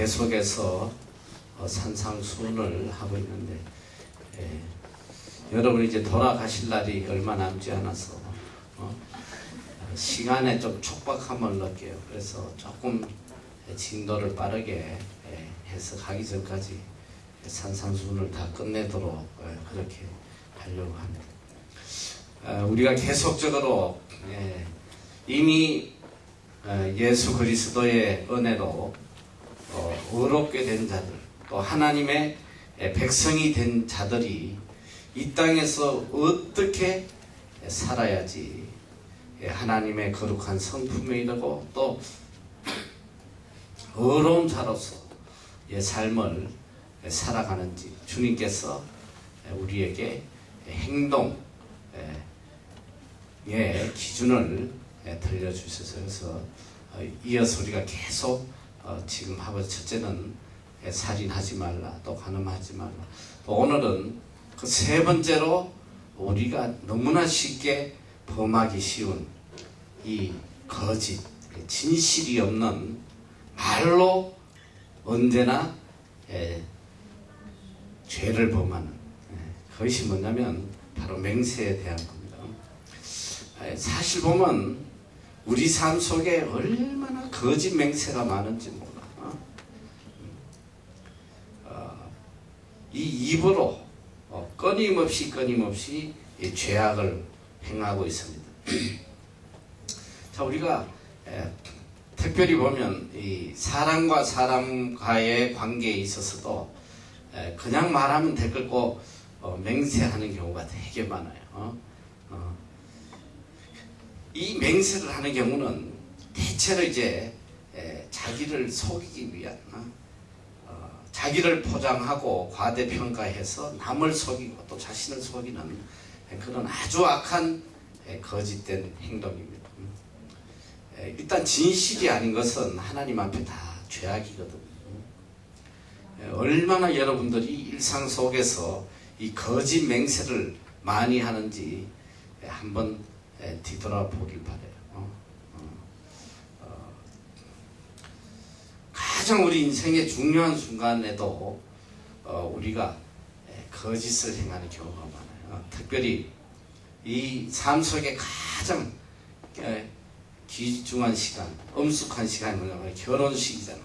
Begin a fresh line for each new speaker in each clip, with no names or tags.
계속해서 산상수훈을 하고 있는데 여러분이 이제 돌아가실 날이 얼마 남지 않아서 시간에 좀 촉박함을 느껴요. 그래서 조금 진도를 빠르게 해서 가기 전까지 산상수훈을 다 끝내도록 그렇게 하려고 합니다. 우리가 계속적으로 이미 예수 그리스도의 은혜로 의롭게 된 자들, 또 하나님의 백성이 된 자들이 이 땅에서 어떻게 살아야지 하나님의 거룩한 성품에 이르고 또 의로운 자로서 삶을 살아가는지 주님께서 우리에게 행동의 기준을 들려주셔서 그래서 이어서 우리가 계속 지금 하고 첫째는 살인하지 말라, 또 간음하지 말라, 또 오늘은 그 세 번째로 우리가 너무나 쉽게 범하기 쉬운 이 거짓, 진실이 없는 말로 언제나 죄를 범하는 그것이 뭐냐면 바로 맹세에 대한 겁니다. 사실 보면 우리 삶 속에 얼마나 거짓 맹세가 많은지 몰라. 이 입으로 끊임없이 이 죄악을 행하고 있습니다. 자, 우리가 특별히 보면 이 사람과 사람과의 관계에 있어서도 그냥 말하면 될 걸고 맹세하는 경우가 되게 많아요. 이 맹세를 하는 경우는 대체로 이제 자기를 속이기 위한 자기를 포장하고 과대평가해서 남을 속이고 또 자신을 속이는 그런 아주 악한 거짓된 행동입니다. 일단 진실이 아닌 것은 하나님 앞에 다 죄악이거든요. 얼마나 여러분들이 일상 속에서 이 거짓 맹세를 많이 하는지 한번 뒤돌아보길 바라요. 가장 우리 인생의 중요한 순간에도 우리가 거짓을 행하는 경우가 많아요. 특별히 이 삶 속에 가장 귀중한 시간, 엄숙한 시간이 뭐냐면 결혼식이잖아.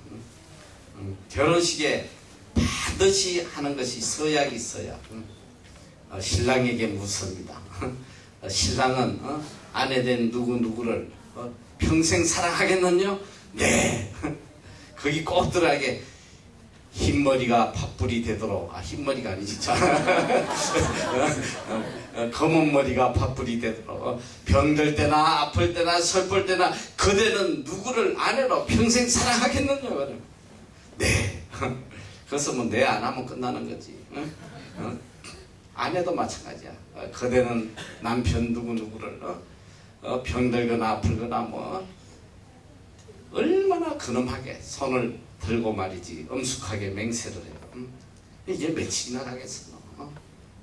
결혼식에 반드시 하는 것이 서약이 있어야 신랑에게 묻습니다. 신랑은 아내 된 누구누구를 평생 사랑하겠느냐? 네. 거기 꼭 들어가게 흰머리가 팥불이 되도록, 흰머리가 아니지, 검은 머리가 팥불이 되도록, 병들 때나 아플 때나 슬플 때나 그대는 누구를 아내로 평생 사랑하겠느냐? 그러면 네. 그래서 뭐 네 안 하면 끝나는 거지. 아내도 마찬가지야. 그대는 남편 누구누구를 병들거나 아플거나 뭐 얼마나 근엄하게 손을 들고 말이지 엄숙하게 맹세를 해요. 이게 며칠이나 가겠어.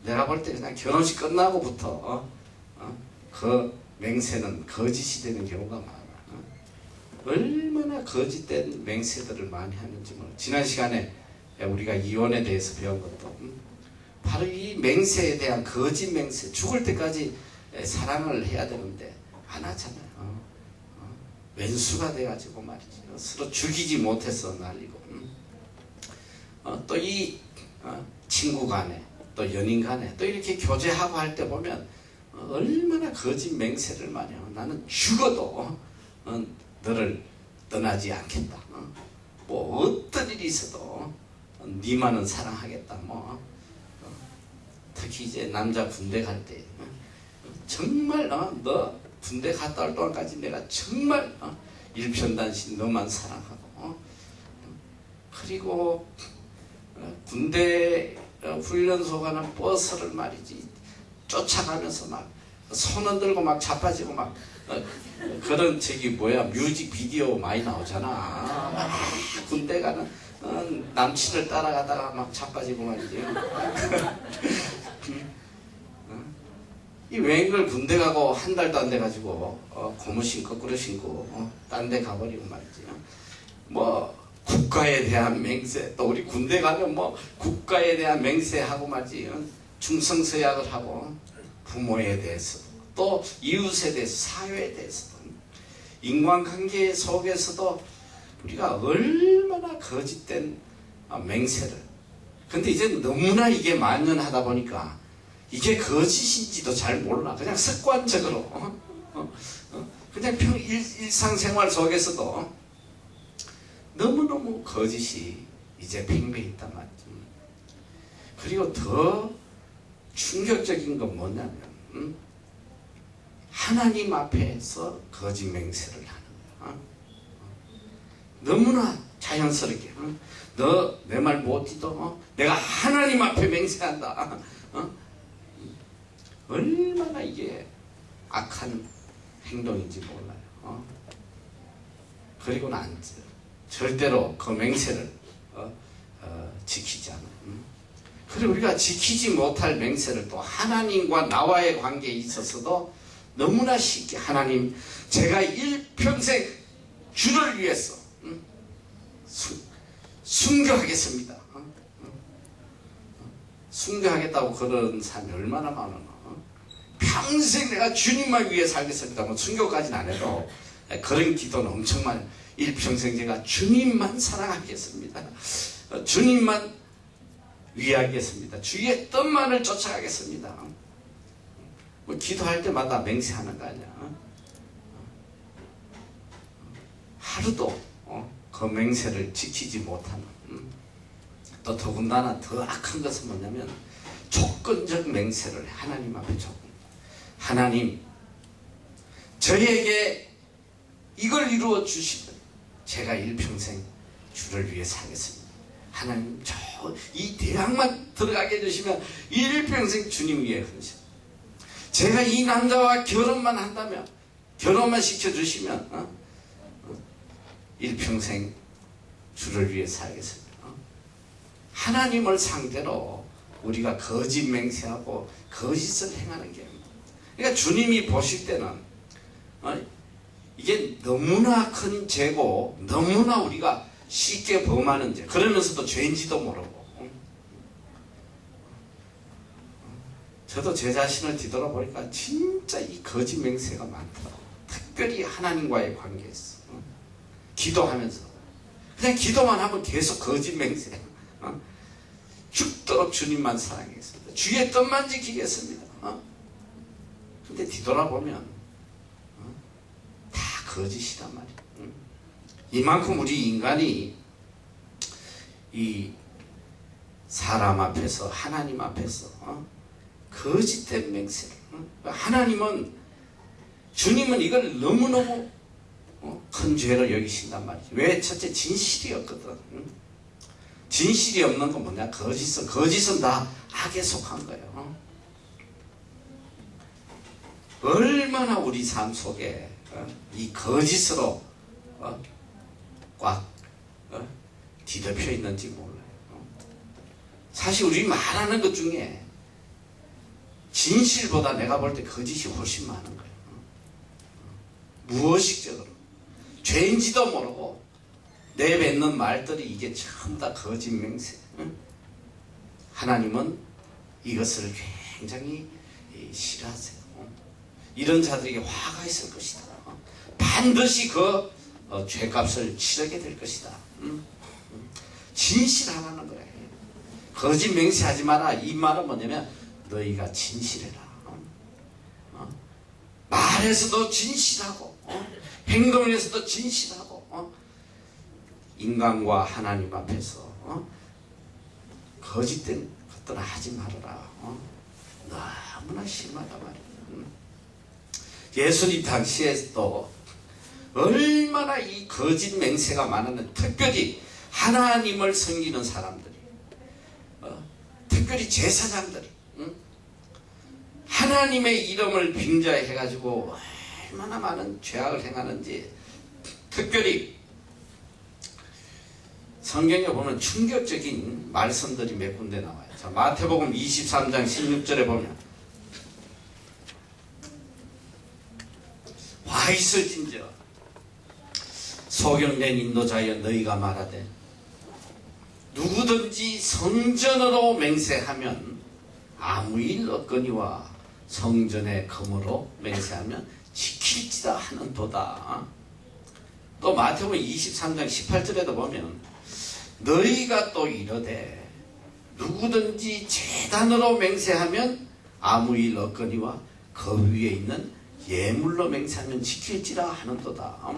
내가 볼 때 그냥 결혼식 끝나고부터 그 맹세는 거짓이 되는 경우가 많아. 얼마나 거짓된 맹세들을 많이 하는지 몰라. 지난 시간에 우리가 이혼에 대해서 배운 것도 바로 이 맹세에 대한 거짓 맹세, 죽을 때까지 사랑을 해야 되는데 안 하잖아요. 왼수가 돼가지고 말이지. 서로 죽이지 못해서 날리고. 또 이 친구 간에 또 연인 간에 또 이렇게 교제하고 할 때 보면 얼마나 거짓 맹세를 많이 하고 나는 죽어도 너를 떠나지 않겠다. 뭐 어떤 일이 있어도 니만은 사랑하겠다. 뭐 특히 이제 남자 군대 갈 때 정말 너 군대 갔다 올 동안까지 내가 정말 일편단심 너만 사랑하고 그리고 군대 훈련소 가는 버스를 말이지 쫓아가면서 막 손 흔들고 막 자빠지고 막 그런 뮤직비디오 많이 나오잖아. 군대 가는 남친을 따라가다가 막 자빠지고 말이지. 이 웬걸 군대 가고 한 달도 안 돼가지고 고무신 거꾸로 신고 딴 데 가버리고 말이지. 뭐 국가에 대한 맹세, 또 우리 군대 가면 뭐 국가에 대한 맹세하고 말지, 충성서약을 하고 부모에 대해서 또 이웃에 대해서 사회에 대해서 인간관계 속에서도 우리가 얼마나 거짓된 맹세를. 근데 이제 너무나 이게 만연하다 보니까 이게 거짓인지도 잘 몰라. 그냥 습관적으로 그냥 일상생활 속에서도 너무너무 거짓이 이제 팽배해 있단 말이죠. 그리고 더 충격적인 건 뭐냐면 하나님 앞에서 거짓 맹세를 하는 거야. 너무나 자연스럽게 너 내 말 못 듣어? 내가 하나님 앞에 맹세한다. 얼마나 이게 악한 행동인지 몰라요. 그리고는 안 절대로 그 맹세를 지키지 않아요. 그리고 우리가 지키지 못할 맹세를 또 하나님과 나와의 관계에 있어서도 너무나 쉽게 하나님 제가 일평생 주를 위해서 순교하겠습니다. 순교하겠다고 그런 사람이 얼마나 많아. 평생 내가 주님만 위해 살겠습니다. 뭐 순교까지는 안 해도 그런 기도는 엄청 많아요. 일평생 제가 주님만 사랑하겠습니다. 주님만 위하겠습니다. 주의 뜻만을 쫓아가겠습니다. 뭐 기도할 때마다 맹세하는 거 아니야. 하루도 그 맹세를 지키지 못하는. 또 더군다나 더 악한 것은 뭐냐면 조건적 맹세를 하나님 앞에 조건. 하나님 저에게 이걸 이루어 주시면 제가 일평생 주를 위해 살겠습니다. 하나님 저 이 대학만 들어가게 해주시면 일평생 주님 위해 하십니다. 제가 이 남자와 결혼만 한다면 결혼만 시켜주시면 일평생 주를 위해 살겠습니다. 하나님을 상대로 우리가 거짓 맹세하고 거짓을 행하는 게 그러니까 주님이 보실 때는 이게 너무나 큰 죄고 너무나 우리가 쉽게 범하는 죄 그러면서도 죄인지도 모르고 저도 제 자신을 뒤돌아보니까 진짜 이 거짓 맹세가 많더라고요. 특별히 하나님과의 관계에서 기도하면서 그냥 기도만 하면 계속 거짓 맹세 죽도록 주님만 사랑하겠습니다. 주의 뜻만 지키겠습니다. 근데 뒤돌아보면 다 거짓이란 말이에요. 이만큼 우리 인간이 이 사람 앞에서 하나님 앞에서 거짓된 맹세를 하나님은 주님은 이걸 너무너무 큰 죄로 여기신단 말이죠. 왜? 첫째 진실이 없거든. 진실이 없는 건 뭐냐? 거짓은 다 악에 속한 거예요. 얼마나 우리 삶 속에 이 거짓으로 꽉 뒤덮여 있는지 몰라요. 사실 우리 말하는 것 중에 진실보다 내가 볼 때 거짓이 훨씬 많은 거예요. 무의식적으로 죄인지도 모르고 내뱉는 말들이 이게 전부 다 거짓 맹세. 하나님은 이것을 굉장히 싫어하세요. 이런 자들에게 화가 있을 것이다. 반드시 그 죄값을 치르게 될 것이다. 진실하라는 거예요. 거짓 맹세하지 마라. 이 말은 뭐냐면 너희가 진실해라. 말에서도 진실하고 행동에서도 진실하고 인간과 하나님 앞에서 거짓된 것들은 하지 말아라. 너무나 심하다 말이야. 예수님 당시에도 얼마나 이 거짓 맹세가 많았는데 특별히 하나님을 섬기는 사람들이 특별히 제사장들이 하나님의 이름을 빙자해가지고 얼마나 많은 죄악을 행하는지 특별히 성경에 보면 충격적인 말씀들이 몇 군데 나와요. 자, 마태복음 23장 16절에 보면 와 있을진저 소경된 인도자여 너희가 말하되 누구든지 성전으로 맹세하면 아무 일 없거니와 성전의 검으로 맹세하면 지킬지라 하는도다. 또 마태복음 23장 18절에도 보면 너희가 또 이르되 누구든지 제단으로 맹세하면 아무 일 없거니와 그 위에 있는 예물로 맹세하면 지킬지라 하는도다.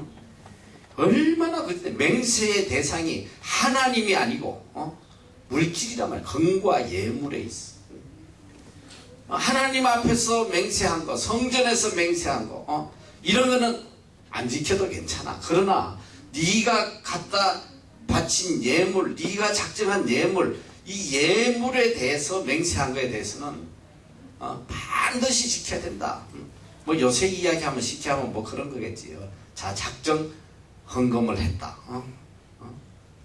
얼마나 그때 맹세의 대상이 하나님이 아니고 물질이란 말이야. 금과 예물에 있어. 하나님 앞에서 맹세한 거, 성전에서 맹세한 거, 이런 거는 안 지켜도 괜찮아. 그러나 네가 갖다 바친 예물, 네가 작정한 예물, 이 예물에 대해서 맹세한 거에 대해서는 반드시 지켜야 된다. 뭐 요새 이야기하면 쉽게 하면 뭐 그런 거겠지요. 자, 작정 헌금을 했다.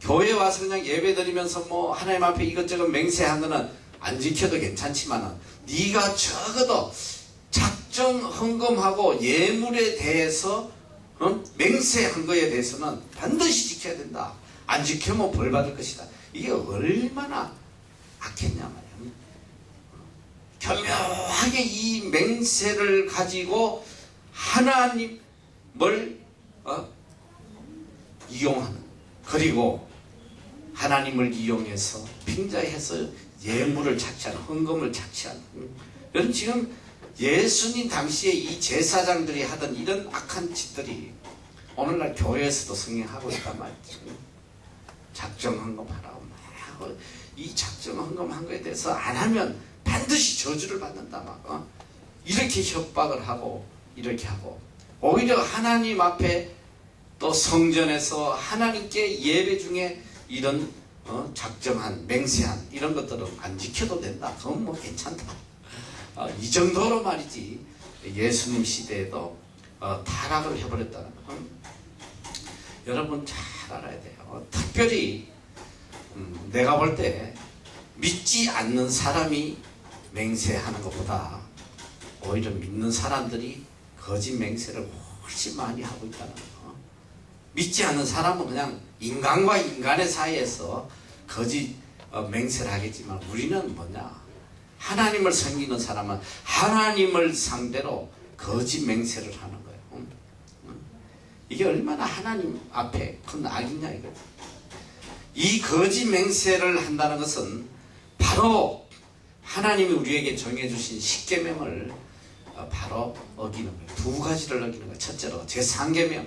교회 와서 그냥 예배 드리면서 뭐 하나님 앞에 이것저것 맹세한 거는 안 지켜도 괜찮지만 네가 적어도 작정 헌금하고 예물에 대해서 맹세한 거에 대해서는 반드시 지켜야 된다. 안 지키면 벌 받을 것이다. 이게 얼마나 악했냐 말이야. 교묘하게 이 맹세를 가지고 하나님을 이용하는, 그리고 하나님을 이용해서 빙자해서 예물을 착취하는, 헌금을 착취하는. 여러분 지금 예수님 당시에 이 제사장들이 하던 이런 악한 짓들이 오늘날 교회에서도 성행하고 있단 말이죠. 작정 헌금하라고 막 이 작정 헌금한 거에 대해서 안 하면 반드시 저주를 받는다 막 이렇게 협박을 하고 이렇게 하고, 오히려 하나님 앞에 또 성전에서 하나님께 예배 중에 이런 작정한 맹세한 이런 것들은 안 지켜도 된다. 그건 뭐 괜찮다. 이 정도로 말이지 예수님 시대에도 타락을 해버렸다는 거. 여러분 잘 알아야 돼요. 특별히 내가 볼 때 믿지 않는 사람이 맹세하는 것보다 오히려 믿는 사람들이 거짓 맹세를 훨씬 많이 하고 있다는 거. 믿지 않는 사람은 그냥 인간과 인간의 사이에서 거짓 맹세를 하겠지만, 우리는 뭐냐, 하나님을 섬기는 사람은 하나님을 상대로 거짓 맹세를 하는 거예요. 이게 얼마나 하나님 앞에 큰 악이냐 이거죠. 이 거짓 맹세를 한다는 것은 바로 하나님이 우리에게 정해주신 십계명을 바로 어기는 거예요. 두 가지를 어기는 거예요. 첫째로 제3계명,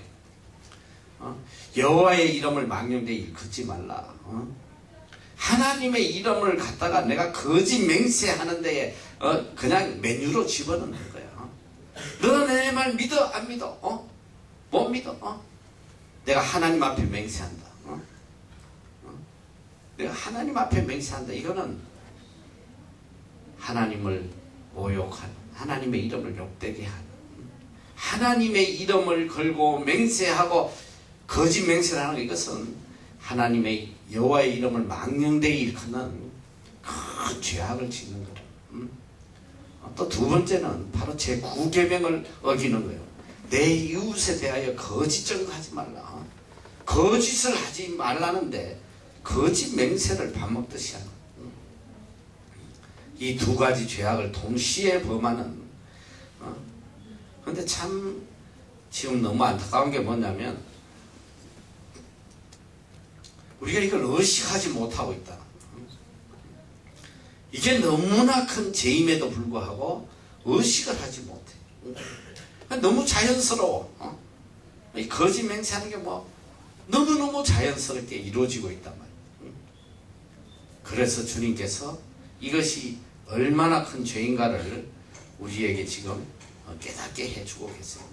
여호와의 이름을 망령되이 일컫지 말라. 하나님의 이름을 갖다가 내가 거짓 맹세하는 데에 그냥 메뉴로 집어넣는 거예요. 너는 내 말 믿어 안 믿어? 못 믿어? 내가 하나님 앞에 맹세한다. 내가 하나님 앞에 맹세한다. 이거는 하나님을 모욕하는, 하나님의 이름을 욕되게 하는, 하나님의 이름을 걸고 맹세하고 거짓 맹세를 하는, 이것은 하나님의 여호와의 이름을 망령되이 일컫는 큰 죄악을 짓는 거예요. 또 두 번째는 바로 제9계명을 어기는 거예요. 내 이웃에 대하여 거짓 증거하지 말라. 거짓을 하지 말라는데 거짓 맹세를 밥 먹듯이 하는 거예요. 이 두 가지 죄악을 동시에 범하는. 근데 참 지금 너무 안타까운 게 뭐냐면 우리가 이걸 의식하지 못하고 있다. 이게 너무나 큰 죄임에도 불구하고 의식을 하지 못해. 너무 자연스러워. 이 거짓 맹세하는 게 뭐 너무너무 자연스럽게 이루어지고 있단 말이야. 그래서 주님께서 이것이 얼마나 큰 죄인가를 우리에게 지금 깨닫게 해주고 계세요.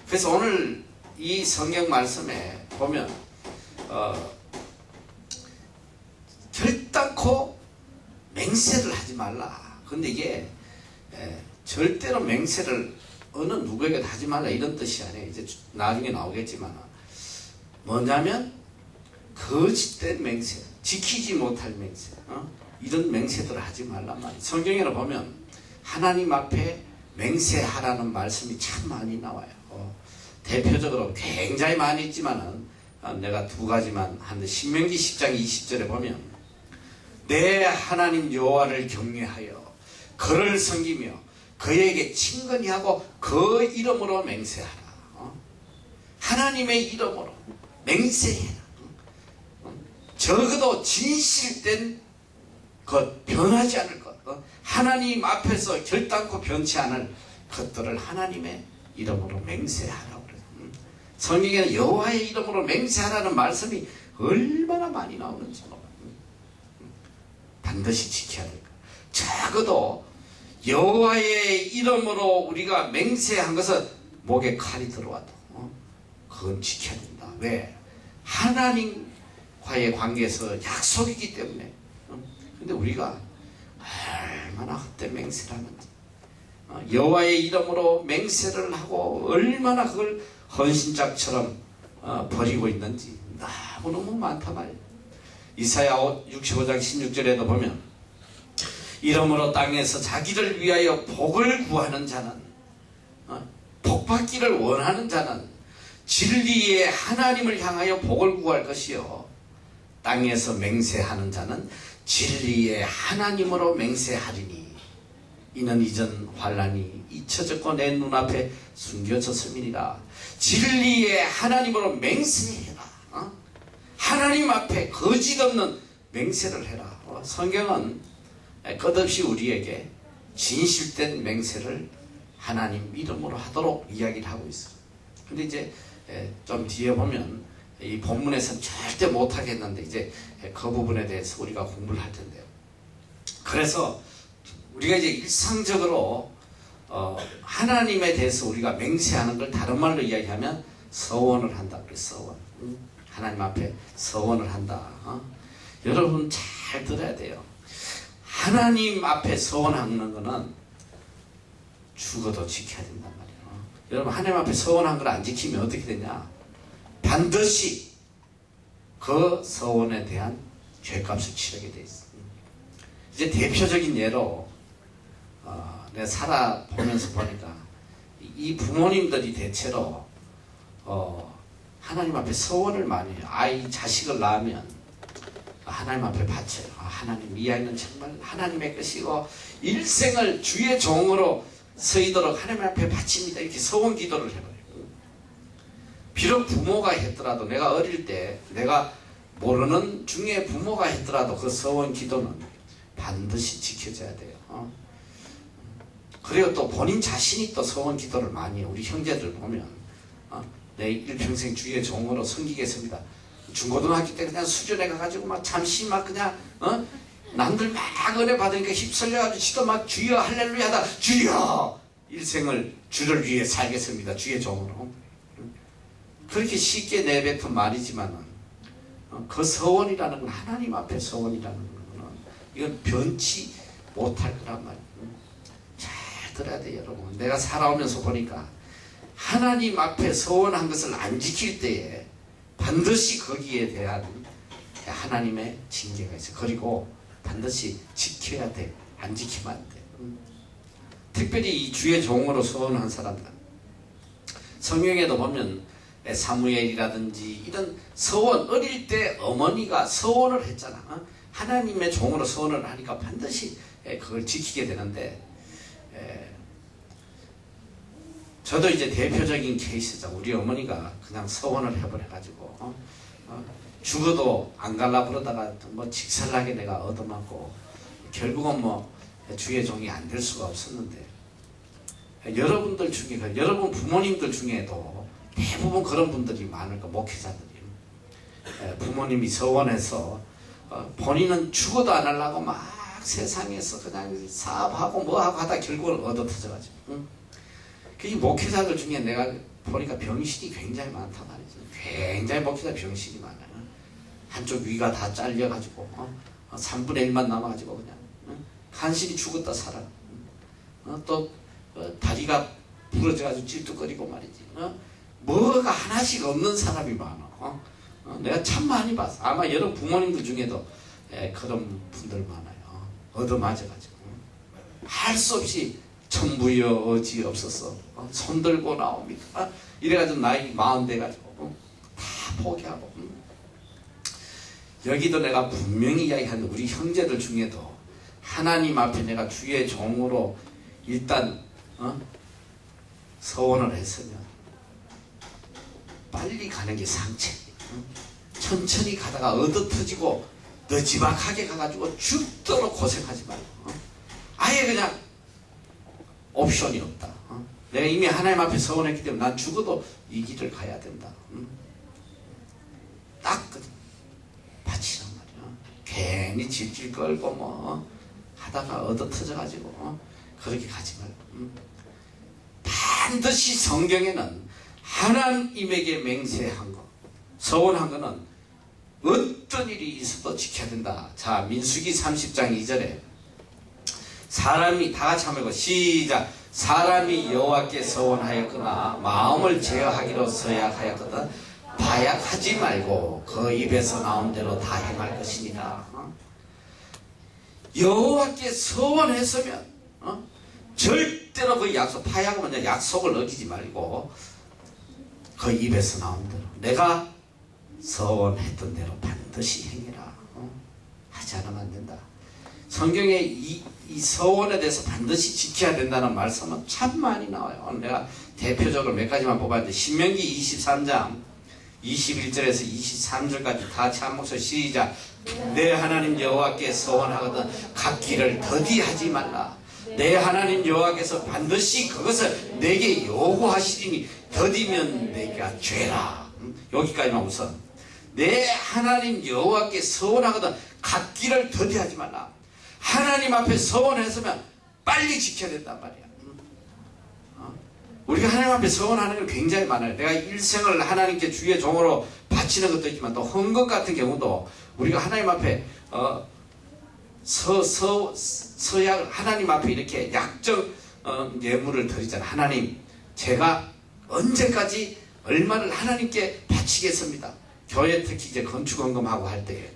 그래서 오늘 이 성경 말씀에 보면 결단코 맹세를 하지 말라. 근데 이게 절대로 맹세를 어느 누구에게도 하지 말라 이런 뜻이 아니에요. 이제 나중에 나오겠지만 뭐냐면 거짓된 맹세, 지키지 못할 맹세, 이런 맹세들을 하지 말란 말이에요. 성경에 보면 하나님 앞에 맹세하라는 말씀이 참 많이 나와요. 대표적으로 굉장히 많이 있지만은 내가 두 가지만 하는데 신명기 10장 20절에 보면 내 하나님 여호와를 경외하여 그를 섬기며 그에게 친근히 하고 그 이름으로 맹세하라. 하나님의 이름으로 맹세해라. 적어도 진실된 것, 변하지 않을 것, 하나님 앞에서 결단코 변치 않을 것들을 하나님의 이름으로 맹세하라고 그래요. 성경에는 여호와의 이름으로 맹세하라는 말씀이 얼마나 많이 나오는지 몰라요. 반드시 지켜야 될 것. 적어도 여호와의 이름으로 우리가 맹세한 것은 목에 칼이 들어와도 그건 지켜야 된다. 왜? 하나님과의 관계에서 약속이기 때문에. 근데 우리가 얼마나 헛된 맹세를 하는지, 여호와의 이름으로 맹세를 하고 얼마나 그걸 헌신짝처럼 버리고 있는지 너무너무 많단 말이에요. 이사야 65장 16절에도 보면 이러므로 땅에서 자기를 위하여 복을 구하는 자는, 복받기를 원하는 자는 진리의 하나님을 향하여 복을 구할 것이요, 땅에서 맹세하는 자는 진리의 하나님으로 맹세하리니 이는 이전 환난이 잊혀졌고 내 눈앞에 숨겨졌음이니라. 진리의 하나님으로 맹세해라. 하나님 앞에 거짓 없는 맹세를 해라. 성경은 끝없이 우리에게 진실된 맹세를 하나님 이름으로 하도록 이야기를 하고 있어요. 근데 이제 좀 뒤에 보면 이 본문에서는 절대 못하겠는데 이제 그 부분에 대해서 우리가 공부를 할 텐데요. 그래서 우리가 이제 일상적으로 하나님에 대해서 우리가 맹세하는 걸 다른 말로 이야기하면 서원을 한다. 그래, 서원. 하나님 앞에 서원을 한다. 여러분 잘 들어야 돼요. 하나님 앞에 서원하는 거는 죽어도 지켜야 된단 말이에요. 여러분 하나님 앞에 서원한 걸 안 지키면 어떻게 되냐? 반드시 그 서원에 대한 죄값을 치르게 돼 있어요. 이제 대표적인 예로 내가 살아보면서 보니까 이 부모님들이 대체로 하나님 앞에 서원을 많이 해요. 자식을 낳으면 하나님 앞에 바쳐요. 하나님, 이 아이는 정말 하나님의 것이고 일생을 주의 종으로 서이도록 하나님 앞에 바칩니다. 이렇게 서원 기도를 해버려요. 비록 부모가 했더라도, 내가 어릴 때 내가 모르는 중에 부모가 했더라도 그 서원 기도는 반드시 지켜져야 돼요. 그리고 또 본인 자신이 또 서원 기도를 많이 해요. 우리 형제들 보면 내 일평생 주의 종으로 섬기겠습니다. 중고등학교 때 그냥 수련회 가가지고 막 잠시 막 그냥 남들 막 은혜 받으니까 휩쓸려가지고 지도 막 주여 할렐루야 하다 주여 일생을 주를 위해 살겠습니다. 주의 종으로. 그렇게 쉽게 내뱉은 말이지만은 그 서원이라는 건, 하나님 앞에 서원이라는 거는 이건 변치 못할 거란 말이에요. 잘 들어야 돼요, 여러분. 내가 살아오면서 보니까 하나님 앞에 서원한 것을 안 지킬 때에 반드시 거기에 대한 하나님의 징계가 있어요. 그리고 반드시 지켜야 돼. 안 지키면 안 돼. 특별히 이 주의 종으로 서원한 사람들, 성경에도 보면 사무엘이라든지 이런 서원, 어릴 때 어머니가 서원을 했잖아. 하나님의 종으로 서원을 하니까 반드시 그걸 지키게 되는데, 저도 이제 대표적인 케이스죠. 우리 어머니가 그냥 서원을 해버려가지고 죽어도 안 갈라 그러다가 뭐 직살나게 내가 얻어맞고 결국은 뭐 주의 종이 안 될 수가 없었는데, 여러분들 중에, 여러분 부모님들 중에도 대부분 그런 분들이 많을 거, 목회자들이. 부모님이 서원해서 본인은 죽어도 안 하려고 막 세상에서 그냥 사업하고 뭐하고 하다 결국은 얻어 터져가지고. 이 목회자들 중에 내가 보니까 병신이 굉장히 많단 말이죠. 굉장히 목회자 병신이 많아요. 한쪽 위가 다 잘려가지고 3분의 1만 남아가지고 그냥 간신히 죽었다 살아. 또 다리가 부러져가지고 찔뚝거리고 말이지. 뭐가 하나씩 없는 사람이 많아. 내가 참 많이 봤어. 아마 여러 부모님들 중에도 그런 분들 많아요. 얻어맞아가지고 할 수 없이 천부여 어지 없어서 손들고 나옵니다. 이래가지고 나이 40 돼가지고 다 포기하고. 여기도 내가 분명히 이야기하는 우리 형제들 중에도 하나님 앞에 내가 주의 종으로 일단 서원을 했으면 빨리 가는 게 상책. 천천히 가다가 얻어터지고 너지막하게 가가지고 죽도록 고생하지 말고 아예 그냥 옵션이 없다. 내가 이미 하나님 앞에 서원했기 때문에 난 죽어도 이 길을 가야 된다. 딱 바치란 말이야. 괜히 질질 끌고 뭐 하다가 얻어터져가지고 그렇게 가지 말고 반드시 성경에는 하나님에게 맹세한 거, 서원한 거는 어떤 일이 있어도 지켜야 된다. 자, 민수기 30장 2절에 사람이, 다 같이 한번 읽어. 시작. 사람이 여호와께 서원하였거나 마음을 제어하기로 서약하였거든 바약하지 말고 그 입에서 나온 대로 다 행할 것이니라. 여호와께 서원했으면 절대로 그 약속, 파약하면 약속을 어기지 말고 그 입에서 나온 대로 내가 서원했던 대로 반드시 행해라. 하지 않으면 안 된다. 성경에 이 서원에 대해서 반드시 지켜야 된다는 말씀은 참 많이 나와요. 내가 대표적으로 몇 가지만 뽑았는데 신명기 23장 21절에서 23절까지 다 같이 한 목소리 시작. 내 하나님 여호와께 서원하거든 각 길을 더디하지 말라. 내 하나님 여호와께서 반드시 그것을 내게 요구하시리니 더디면 내가 죄라. 여기까지만 우선. 내 하나님 여호와께 서원하거든 각 길을 더디하지 말라. 하나님 앞에 서원했으면 빨리 지켜야 된단 말이야. 우리가 하나님 앞에 서원하는 게 굉장히 많아요. 내가 일생을 하나님께 주의 종으로 바치는 것도 있지만 또 헌금 같은 경우도 우리가 하나님 앞에 서약 하나님 앞에 이렇게 약정 예물을 드리잖아. 하나님, 제가 언제까지 얼마를 하나님께 바치겠습니다. 교회 특히 이제 건축 헌금하고 할 때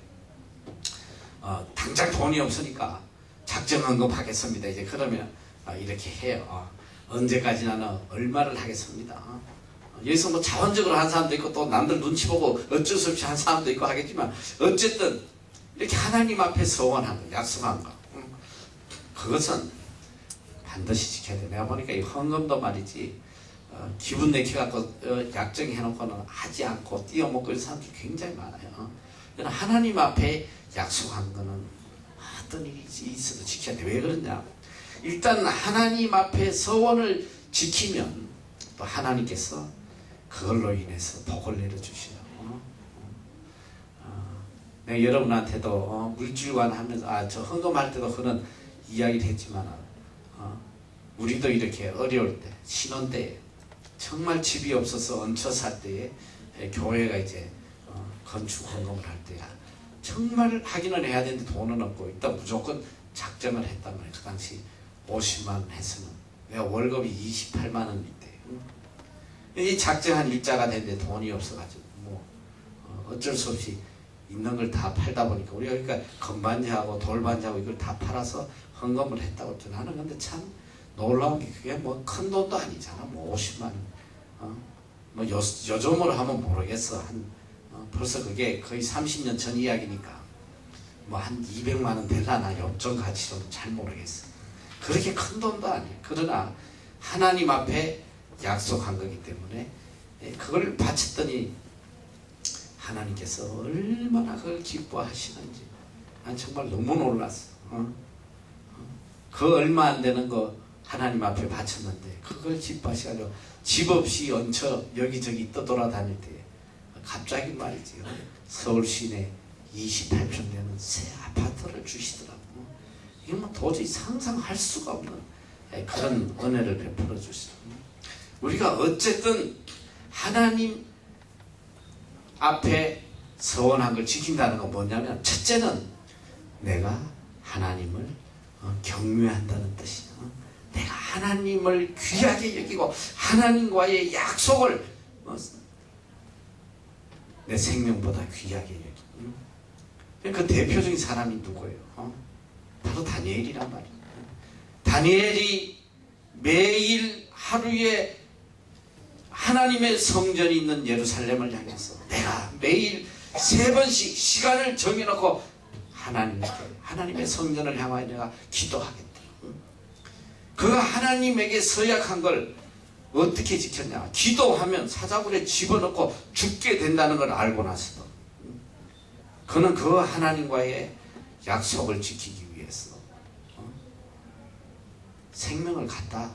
당장 돈이 없으니까 작정 헌금 하겠습니다. 이제 그러면 이렇게 해요. 언제까지 나는 얼마를 하겠습니다. 여기서 뭐 자원적으로 한 사람도 있고 또 남들 눈치 보고 어쩔 수 없이 한 사람도 있고 하겠지만 어쨌든 이렇게 하나님 앞에 서원한 거, 약속한 거, 그것은 반드시 지켜야 돼. 내가 보니까 이 헌금도 말이지 기분 내켜갖고 약정해놓고는 하지 않고 띄어먹고 이런 사람들이 굉장히 많아요. 하나님 앞에 약속한 거는 어떤 일이 있어도 지켜야 돼. 왜 그러냐? 일단 하나님 앞에 서원을 지키면 또 하나님께서 그걸로 인해서 복을 내려주셔요. 내가 여러분한테도 물질관 하면서 저 헌금할 때도 그런 이야기를 했지만 우리도 이렇게 어려울 때 신혼 때 정말 집이 없어서 얹혀 살 때에 교회가 이제 건축 헌금을 할 때야 정말 하기는 해야 되는데 돈은 없고 일단 무조건 작정을 했단 말이에요. 그 당시 50만 원 했으면 내가 월급이 28만 원인데 이 작정한 일자가 되는데 돈이 없어가지고 뭐 어쩔 수 없이 있는 걸 다 팔다 보니까 우리가 그러니까 건반지하고 돌반지하고 이걸 다 팔아서 헌금을 했다고 했죠. 나는 근데 참 놀라운 게 그게 뭐 큰 돈도 아니잖아. 뭐 50만 원. 뭐 요즘으로 하면 모르겠어. 벌써 그게 거의 30년 전 이야기니까 뭐 한 200만 원 될라나 요점 가치로는 잘 모르겠어. 그렇게 큰 돈도 아니에요. 그러나 하나님 앞에 약속한 거기 때문에 그걸 바쳤더니 하나님께서 얼마나 그걸 기뻐하시는지 난 정말 너무 놀랐어. 그 얼마 안 되는 거 하나님 앞에 바쳤는데 그걸 기뻐하셔가지고 집 없이 얹혀 여기저기 떠돌아다닐 때 갑자기 말이지 서울 시내 28평 되는 새 아파트를 주시더라고. 이게 뭐 도저히 상상할 수가 없는 그런 은혜를 베풀어 주시더라고. 우리가 어쨌든 하나님 앞에 서원한 걸 지킨다는 건 뭐냐면 첫째는 내가 하나님을 경외한다는 뜻이야. 내가 하나님을 귀하게 여기고 하나님과의 약속을 내 생명보다 귀하게 여기고. 그 대표적인 사람이 누구예요? 바로 다니엘이란 말이에요. 다니엘이 매일 하루에 하나님의 성전이 있는 예루살렘을 향해서 내가 매일 3번씩 시간을 정해놓고 하나님의 성전을 향하여 내가 기도하겠다. 그가 하나님에게 서약한 걸 어떻게 지켰냐? 기도하면 사자굴에 집어넣고 죽게 된다는 걸 알고 나서도 그는 그 하나님과의 약속을 지키기 위해서 생명을 갖다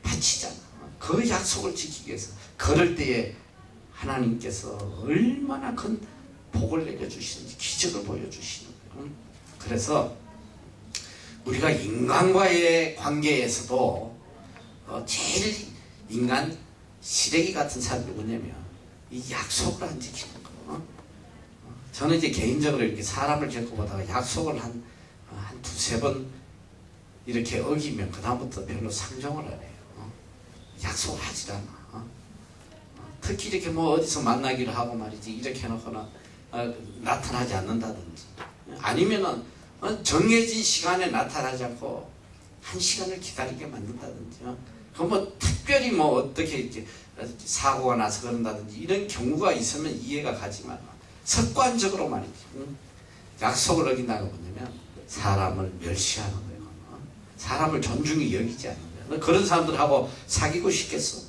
바치잖아. 그 약속을 지키기 위해서 그럴 때에 하나님께서 얼마나 큰 복을 내려주시는지 기적을 보여주시는 거예요. 그래서 우리가 인간과의 관계에서도 제일 인간 시래기 같은 사람이 뭐냐면 이 약속을 안 지키는 거. 저는 이제 개인적으로 이렇게 사람을 겪어보다가 약속을 한 두세 번 이렇게 어기면 그 다음부터 별로 상종을 안 해요. 약속을 하질 않아. 특히 이렇게 뭐 어디서 만나기를 하고 말이지 이렇게 해놓고는 나타나지 않는다든지 아니면은 정해진 시간에 나타나지 않고 1시간을 기다리게 만든다든지 그럼 뭐 특별히 뭐 어떻게 이렇게 사고가 나서 그런다든지 이런 경우가 있으면 이해가 가지만 습관적으로 말이지 약속을 어긴다는 건 뭐냐면 사람을 멸시하는 거예요. 사람을 존중히 여기지 않는 거예요. 그런 사람들하고 사귀고 싶겠어?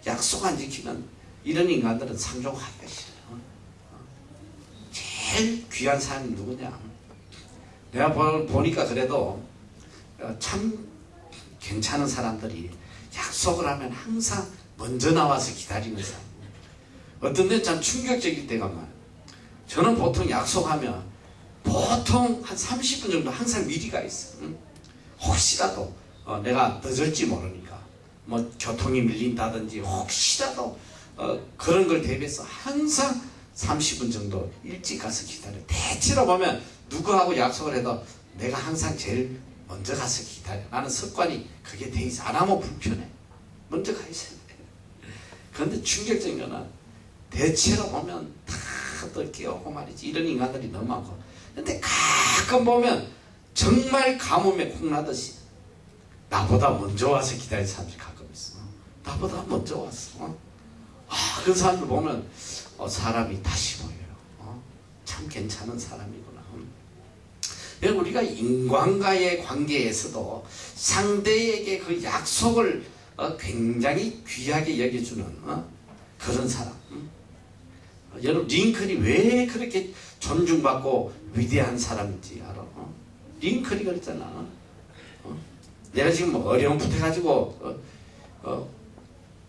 약속 안 지키는 이런 인간들은 상종하기가 싫어. 제일 귀한 사람이 누구냐? 내가 보니까 그래도 참 괜찮은 사람들이 약속을 하면 항상 먼저 나와서 기다리는 사람. 어떤 데는 참 충격적일 때가 많아요. 저는 보통 약속하면 보통 한 30분 정도 항상 미리가 있어. 혹시라도 내가 늦을지 모르니까 뭐 교통이 밀린다든지 혹시라도 그런 걸 대비해서 항상 30분 정도 일찍 가서 기다려. 대체로 보면 누구하고 약속을 해도 내가 항상 제일 먼저 가서 기다려. 나는 습관이 그게 돼 있어. 안 하면 불편해. 먼저 가 있어야 돼. 그런데 충격적인 거는 대체로 보면 다 또 끼어오고 말이지. 이런 인간들이 너무 많고. 근데 가끔 보면 정말 가뭄에 콩나듯이 나보다 먼저 와서 기다릴 사람들이 가끔 있어. 나보다 먼저 왔어. 그 사람들 보면 사람이 다시 보여요. 참 괜찮은 사람이구나. 우리가 인간과의 관계에서도 상대에게 그 약속을 굉장히 귀하게 여겨주는 그런 사람. 여러분 링컨이 왜 그렇게 존중받고 위대한 사람인지 알아? 링컨이 그랬잖아. 내가 지금 뭐 어려움부터 해가지고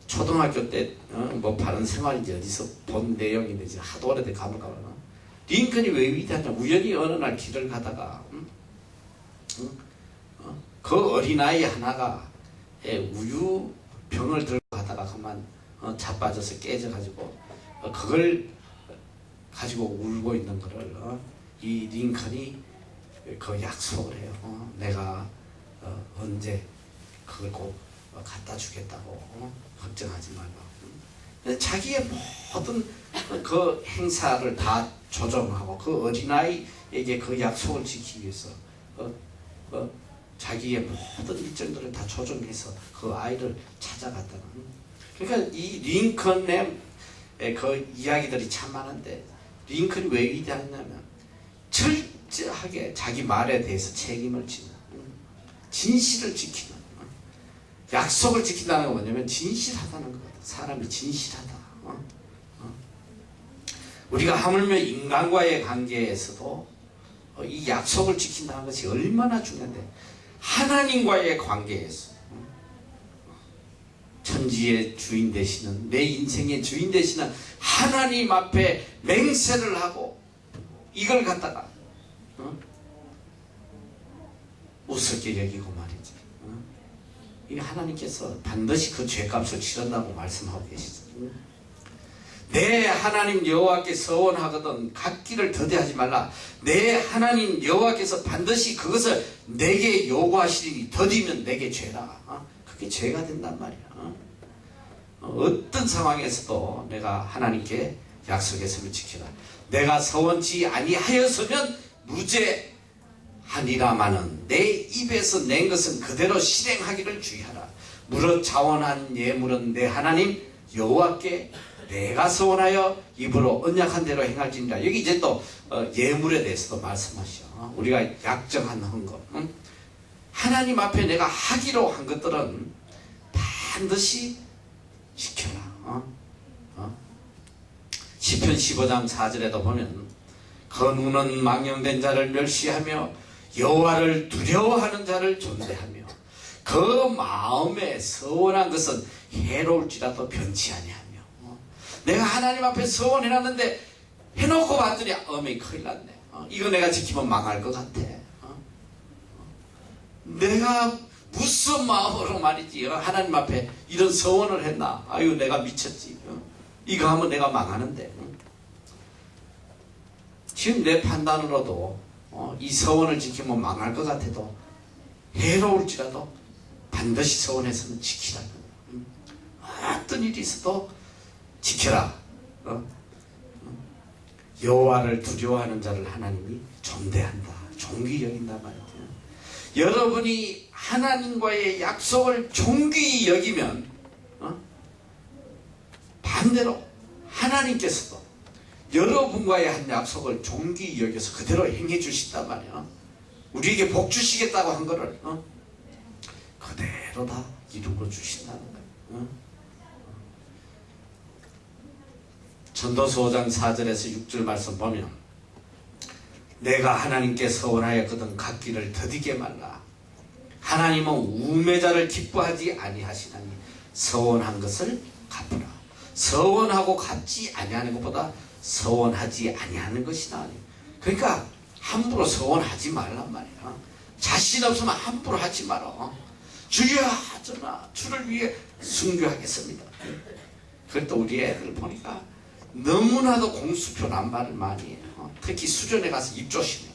초등학교 때 뭐 바른 생활인지 어디서 본 내용인데 이제 하도 오래돼 가물가물. 링컨이 왜 위대하냐? 우연히 어느 날 길을 가다가 그 어린아이 하나가 우유병을 들고 가다가 그만 자빠져서 깨져가지고 그걸 가지고 울고 있는 거를 이 링컨이 그 약속을 해요. 내가 언제 그걸 꼭 갖다 주겠다고 걱정하지 말고. 자기의 모든 그 행사를 다 조정하고 그 어린아이에게 그 약속을 지키기 위해서 자기의 모든 일정들을 다 조정해서 그 아이를 찾아갔다는. 그러니까 이 링컨의 그 이야기들이 참 많은데 링컨이 왜 위대하냐면 철저하게 자기 말에 대해서 책임을 지는, 진실을 지키는, 약속을 지킨다는 건 뭐냐면 진실하다는 거거든. 사람이 진실하다. 우리가 하물며 인간과의 관계에서도 이 약속을 지킨다는 것이 얼마나 중요한데, 하나님과의 관계에서 천지의 주인 되시는, 내 인생의 주인 되시는 하나님 앞에 맹세를 하고 이걸 갖다가 우습게 여기고 말이지. 이 하나님께서 반드시 그 죄값을 치른다고 말씀하고 계시죠. 내 하나님 여호와께 서원하거든 갚기를 더디하지 말라. 내 하나님 여호와께서 반드시 그것을 내게 요구하시리니 더디면 내게 죄라. 그게 죄가 된단 말이야. 어떤 상황에서도 내가 하나님께 약속했으면 지켜라. 내가 서원치 아니하였으면 무죄하리라 하니라마는 내 입에서 낸 것은 그대로 실행하기를 주의하라. 무릇 자원한 예물은 내 하나님 여호와께 내가 서원하여 입으로 언약한 대로 행할지니라. 여기 이제 또 예물에 대해서도 말씀하셔. 우리가 약정한 헌금, 하나님 앞에 내가 하기로 한 것들은 반드시 지켜라. 시편 15장 4절에도 보면 건우는 망령된 자를 멸시하며 여호와를 두려워하는 자를 존대하며 그 마음에 서원한 것은 해로울지라도 변치 아니하며. 내가 하나님 앞에 서원해놨는데 해놓고 봤더니 어메 큰일 났네. 이거 내가 지키면 망할 것 같아. 내가 무슨 마음으로 말이지 하나님 앞에 이런 서원을 했나. 아유 내가 미쳤지. 이거 하면 내가 망하는데. 지금 내 판단으로도 이 서원을 지키면 망할 것 같아도 해로울지라도 반드시 서원해서는 지키라. 어떤 일이 있어도 지켜라. 여호와를 두려워하는 자를 하나님이 존대한다. 존귀 여긴다 말이야. 여러분이 하나님과의 약속을 존귀히 여기면 반대로 하나님께서도 여러분과의 한 약속을 존귀히 여겨서 그대로 행해 주신단 말이야. 우리에게 복 주시겠다고 한 거를 그대로 다 이루어 주신다는 거야. 전도서 5장 4절에서 6절 말씀 보면 내가 하나님께 서원하였거든 갚기를 더디게 말라. 하나님은 우매자를 기뻐하지 아니하시나니 서원한 것을 갚으라. 서원하고 갚지 아니하는 것보다 서원하지 아니하는 것이 나으니. 그러니까 함부로 서원하지 말란 말이야. 자신 없으면 함부로 하지 마라. 주여 하잖아. 주를 위해 순교하겠습니다. 그것도 우리 애들 보니까 너무나도 공수표 남발을 많이 해요. 특히 수련회 가서 입조심해.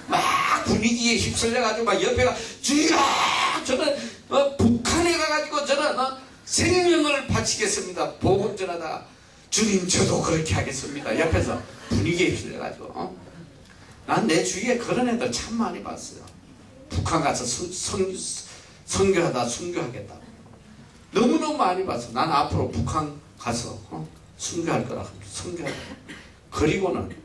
막 분위기에 휩쓸려가지고 막 옆에가 주여 저는 북한에 가가지고 저는 생명을 바치겠습니다. 복음 전하다가 주님 저도 그렇게 하겠습니다. 옆에서 분위기에 휩쓸려가지고 난 내 주위에 그런 애들 참 많이 봤어요. 북한 가서 선교하다 순교하겠다고 너무너무 많이 봤어. 난 앞으로 북한 가서 순교할 거라 선교할 거야. 그리고는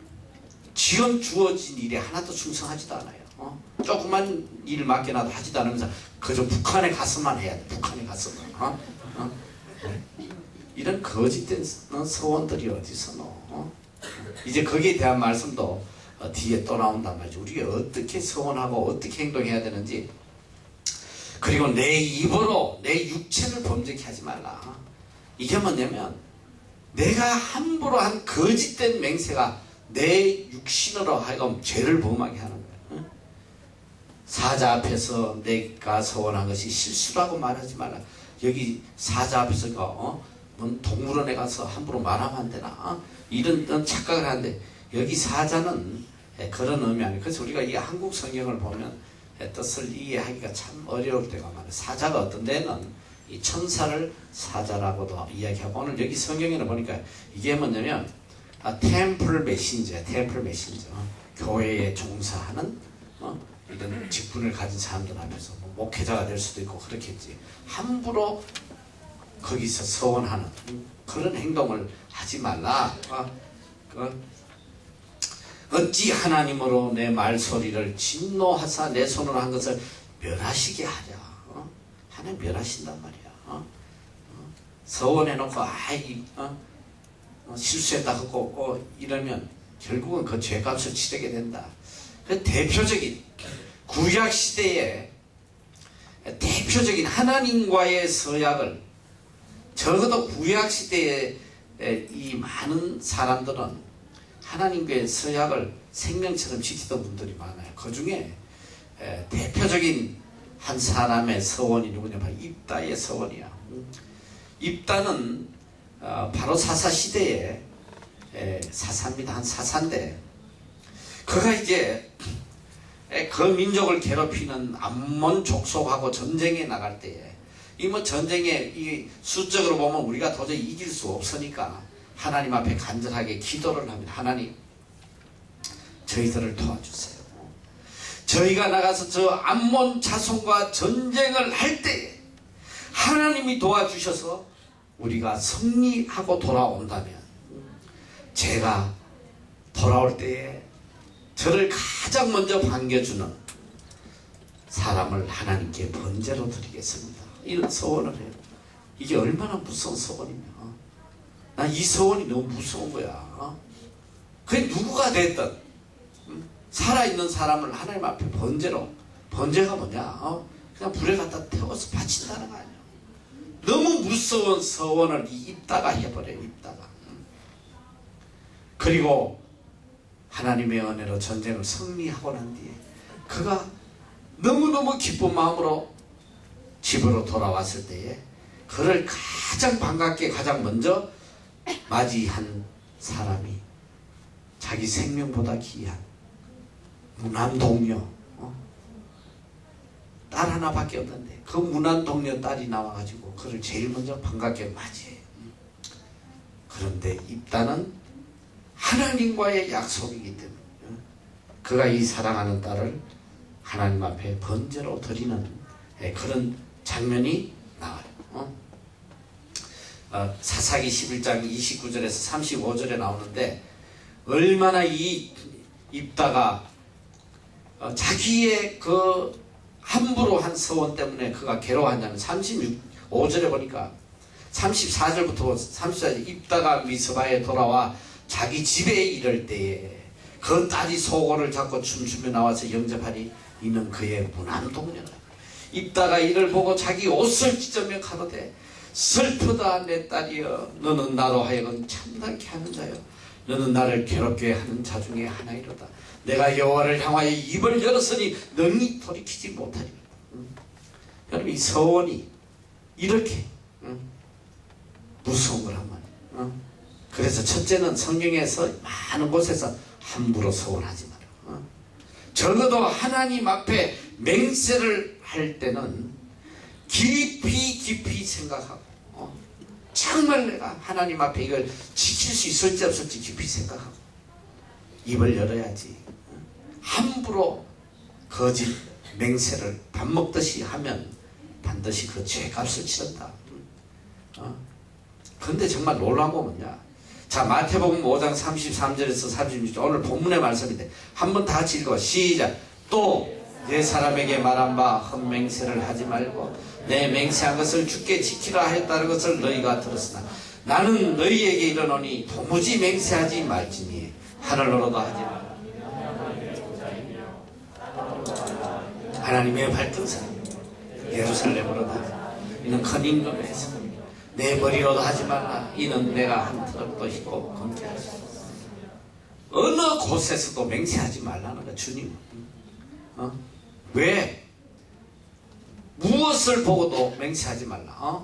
지금 주어진 일에 하나도 충성하지도 않아요. 조그만 일 맡겨놔도 하지도 않으면서 그저 북한에 가서만 해야 돼. 북한에 가서만. 이런 거짓된 서원들이 어디서 너? 이제 거기에 대한 말씀도 뒤에 또 나온단 말이죠. 우리가 어떻게 서원하고 어떻게 행동해야 되는지. 그리고 내 입으로 내 육체를 범죄케 하지 말라. 이게 뭐냐면 내가 함부로 한 거짓된 맹세가 내 육신으로 하여금 죄를 범하게 하는 거야. 사자 앞에서 내가 서원한 것이 실수라고 말하지 말라. 여기 사자 앞에서 뭔 동물원에 가서 함부로 말하면 안 되나? 이런 착각을 하는데 여기 사자는 그런 의미 아니에요. 그래서 우리가 이 한국 성경을 보면 뜻을 이해하기가 참 어려울 때가 많아요. 사자가 어떤 데는 이 천사를 사자라고도 이야기하고 오늘 여기 성경에는 보니까 이게 뭐냐면 템플 메신저 교회에 종사하는 이런 직분을 가진 사람들 앞에서 뭐 목회자가 될 수도 있고 그렇겠지. 함부로 거기서 서원하는 그런 행동을 하지 말라. 어찌 하나님으로 내 말소리를 진노하사 내 손으로 한 것을 멸하시게 하랴. 하나님 멸하신단 말이야. 서원해놓고 실수했다 하고 이러면 결국은 그 죄값을 치르게 된다. 그 대표적인 구약시대의 대표적인 하나님과의 서약을 적어도 구약시대에 이 많은 사람들은 하나님과의 서약을 생명처럼 지키던 분들이 많아요. 그 중에 대표적인 한 사람의 서원이 누구냐? 바로 입다의 서원이야. 입다는 바로 사사시대의 사사입니다. 한 사사인데 그가 이제 그 민족을 괴롭히는 암몬 족속하고 전쟁에 나갈 때에 이 뭐 전쟁에 이 수적으로 보면 우리가 도저히 이길 수 없으니까 하나님 앞에 간절하게 기도를 합니다. 하나님 저희들을 도와주세요. 저희가 나가서 저 암몬 자손과 전쟁을 할 때에 하나님이 도와주셔서 우리가 승리하고 돌아온다면, 제가 돌아올 때에 저를 가장 먼저 반겨주는 사람을 하나님께 번제로 드리겠습니다. 이런 소원을 해요. 이게 얼마나 무서운 소원이냐. 난 이 소원이 너무 무서운 거야. 그게 누구가 됐든 살아있는 사람을 하나님 앞에 번제로, 번제가 뭐냐, 그냥 불에 갖다 태워서 바친다는 거 아니야. 너무 무서운 소원을 입다가 해버려요. 입다가. 그리고 하나님의 은혜로 전쟁을 승리하고 난 뒤에 그가 너무너무 기쁜 마음으로 집으로 돌아왔을 때에 그를 가장 반갑게 가장 먼저 맞이한 사람이 자기 생명보다 귀한 무난동녀, 딸 하나밖에 없는데 그 무난동녀 딸이 나와가지고 그를 제일 먼저 반갑게 맞이해요. 그런데 입다는 하나님과의 약속이기 때문에 그가 이 사랑하는 딸을 하나님 앞에 번제로 드리는 그런 장면이 나와요. 사사기 11장 29절에서 35절에 나오는데, 얼마나 이 입다가 자기의 그 함부로 한 서원 때문에 그가 괴로워하냐면, 35절에 보니까 34절부터 34절, 입다가 미스바에 돌아와 자기 집에 이를 때에 그 딸이 소고를 잡고 춤추며 나와서 영접하니 이는 그의 무난동녀라. 입다가 이를 보고 자기 옷을 찢으며 가로되, 슬프다 내 딸이여, 너는 나로 하여금 참담케 하는 자여, 너는 나를 괴롭게 하는 자 중에 하나이로다. 내가 여호와를 향하여 입을 열었으니 능히 돌이키지 못하리라. 여러분, 이 서원이 이렇게 무서운 거란 말이에요. 그래서 첫째는 성경에서 많은 곳에서 함부로 서원하지 마라. 적어도 하나님 앞에 맹세를 할 때는 깊이 생각하고, 정말 내가 하나님 앞에 이걸 지킬 수 있을지 없을지 깊이 생각하고 입을 열어야지. 함부로 거짓 맹세를 밥 먹듯이 하면 반드시 그 죄값을 치른다. 그런데 정말 놀라운 거 뭐냐. 자, 마태복음 5장 33절에서 36절, 오늘 본문의 말씀인데 한번 다 같이 읽어. 시작. 또 내 사람에게 말한 바 헛맹세를 하지 말고 내 맹세한 것을 주께 지키라 했다는 것을 너희가 들었으나 나는 너희에게 이르노니 도무지 맹세하지 말지니 하늘로로도 하지 말라. 하나님의 발등상 예루살렘으로도 하지 말라. 이는 큰 임금에서 내 머리로도 하지 말라. 이는 내가 한 트럭도 휘고 검게 할 수 없어. 어느 곳에서도 맹세하지 말라는 거야, 주님. 왜? 무엇을 보고도 맹세하지 말라.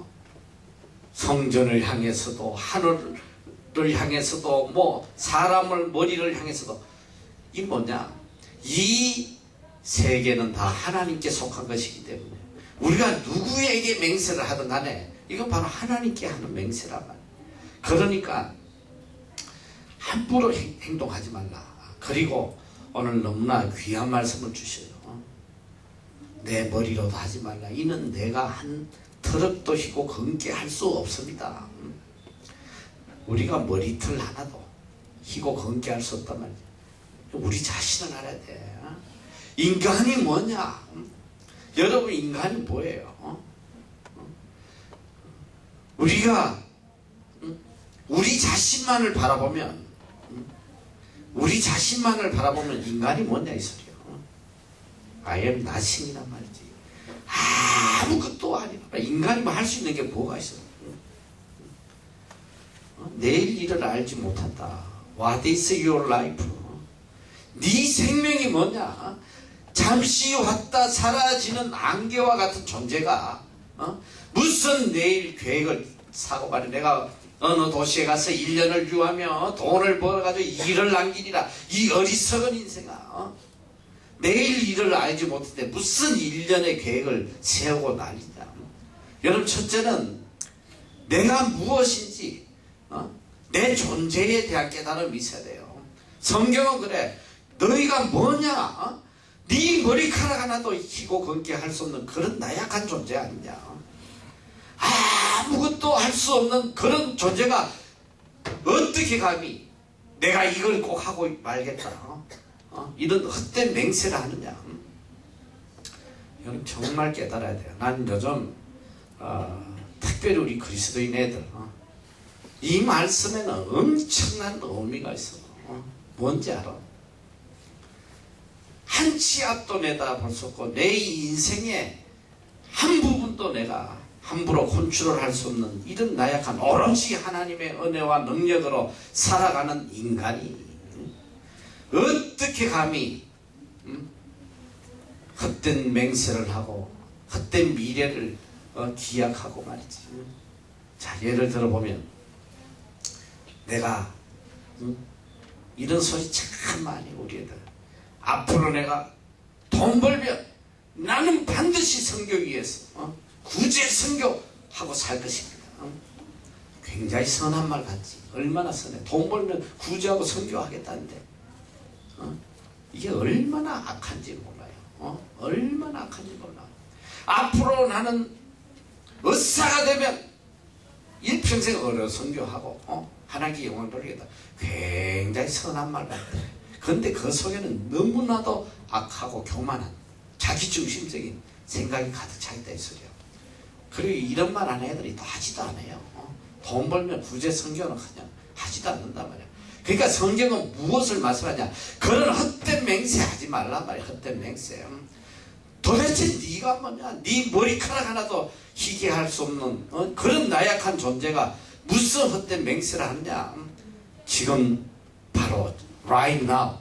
성전을 향해서도, 하늘을 향해서도, 뭐 사람을, 머리를 향해서도. 이 뭐냐? 이 세계는 다 하나님께 속한 것이기 때문에 우리가 누구에게 맹세를 하든 간에 이건 바로 하나님께 하는 맹세란 말이에요. 그러니까 함부로 행동하지 말라. 그리고 오늘 너무나 귀한 말씀을 주셔요. 내 머리로도 하지 말라. 이는 내가 한 트럭도 휘고 검게 할 수 없습니다. 우리가 머리털 하나도 휘고 검게 할 수 없단 말이야. 우리 자신을 알아야 돼. 인간이 뭐냐? 여러분, 인간이 뭐예요? 우리가 우리 자신만을 바라보면 인간이 뭐냐 이 소리야. I am nothing이란 말이지. 아무것도 아니야. 인간이 뭐 할 수 있는 게 뭐가 있어? 내일 일을 알지 못한다. What is your life? 네 생명이 뭐냐? 잠시 왔다 사라지는 안개와 같은 존재가 무슨 내일 계획을 사고 말이야. 내가 어느 도시에 가서 1년을 유하며 돈을 벌어가지고 일을 남기리라. 이 어리석은 인생아. 내일 일을 알지 못했는데 무슨 1년의 계획을 세우고 난리냐. 여러분, 첫째는 내가 무엇인지 내 존재에 대한 깨달음이 있어야 돼요. 성경은 그래. 너희가 뭐냐? 네 머리카락 하나도 희고 검게 할 수 없는 그런 나약한 존재 아니냐. 아무것도 할 수 없는 그런 존재가 어떻게 감히 내가 이걸 꼭 하고 말겠다 이런 헛된 맹세를 하느냐. 이건 정말 깨달아야 돼요. 난 요즘 특별히 우리 그리스도인 애들 이 말씀에는 엄청난 의미가 있어. 뭔지 알아? 한 치 앞도 내다볼 수 없고 내 인생의 한 부분도 내가 함부로 컨트롤할 수 없는 이런 나약한 오로지 하나님의 은혜와 능력으로 살아가는 인간이 어떻게 감히 헛된 맹세를 하고 헛된 미래를 기약하고 말이지. 자, 예를 들어보면 내가 이런 소리 참 많이 우리 애들 앞으로 내가 돈 벌면 나는 반드시 선교기 위해서 구제 선교하고 살 것입니다. 굉장히 선한 말 같지. 얼마나 선해. 돈 벌면 구제하고 선교하겠다는데 이게 얼마나 악한지 몰라요. 얼마나 악한지 몰라. 앞으로 나는 의사가 되면 일평생 어려 선교하고 하나님께 영광 돌리겠다. 굉장히 선한 말 같아. 그런데 그 속에는 너무나도 악하고 교만한 자기중심적인 생각이 가득 차 있다 이 소리야. 그리고 이런 말 하는 애들이 또 하지도 않아요. 돈 벌면 구제 선교는 그냥 하지도 않는단 말이야. 그러니까 성경은 무엇을 말씀하냐? 그런 헛된 맹세 하지 말란 말이야. 헛된 맹세. 도대체 네가 뭐냐? 네 머리카락 하나도 희게 할 수 없는 그런 나약한 존재가 무슨 헛된 맹세를 하느냐? 지금 바로 right now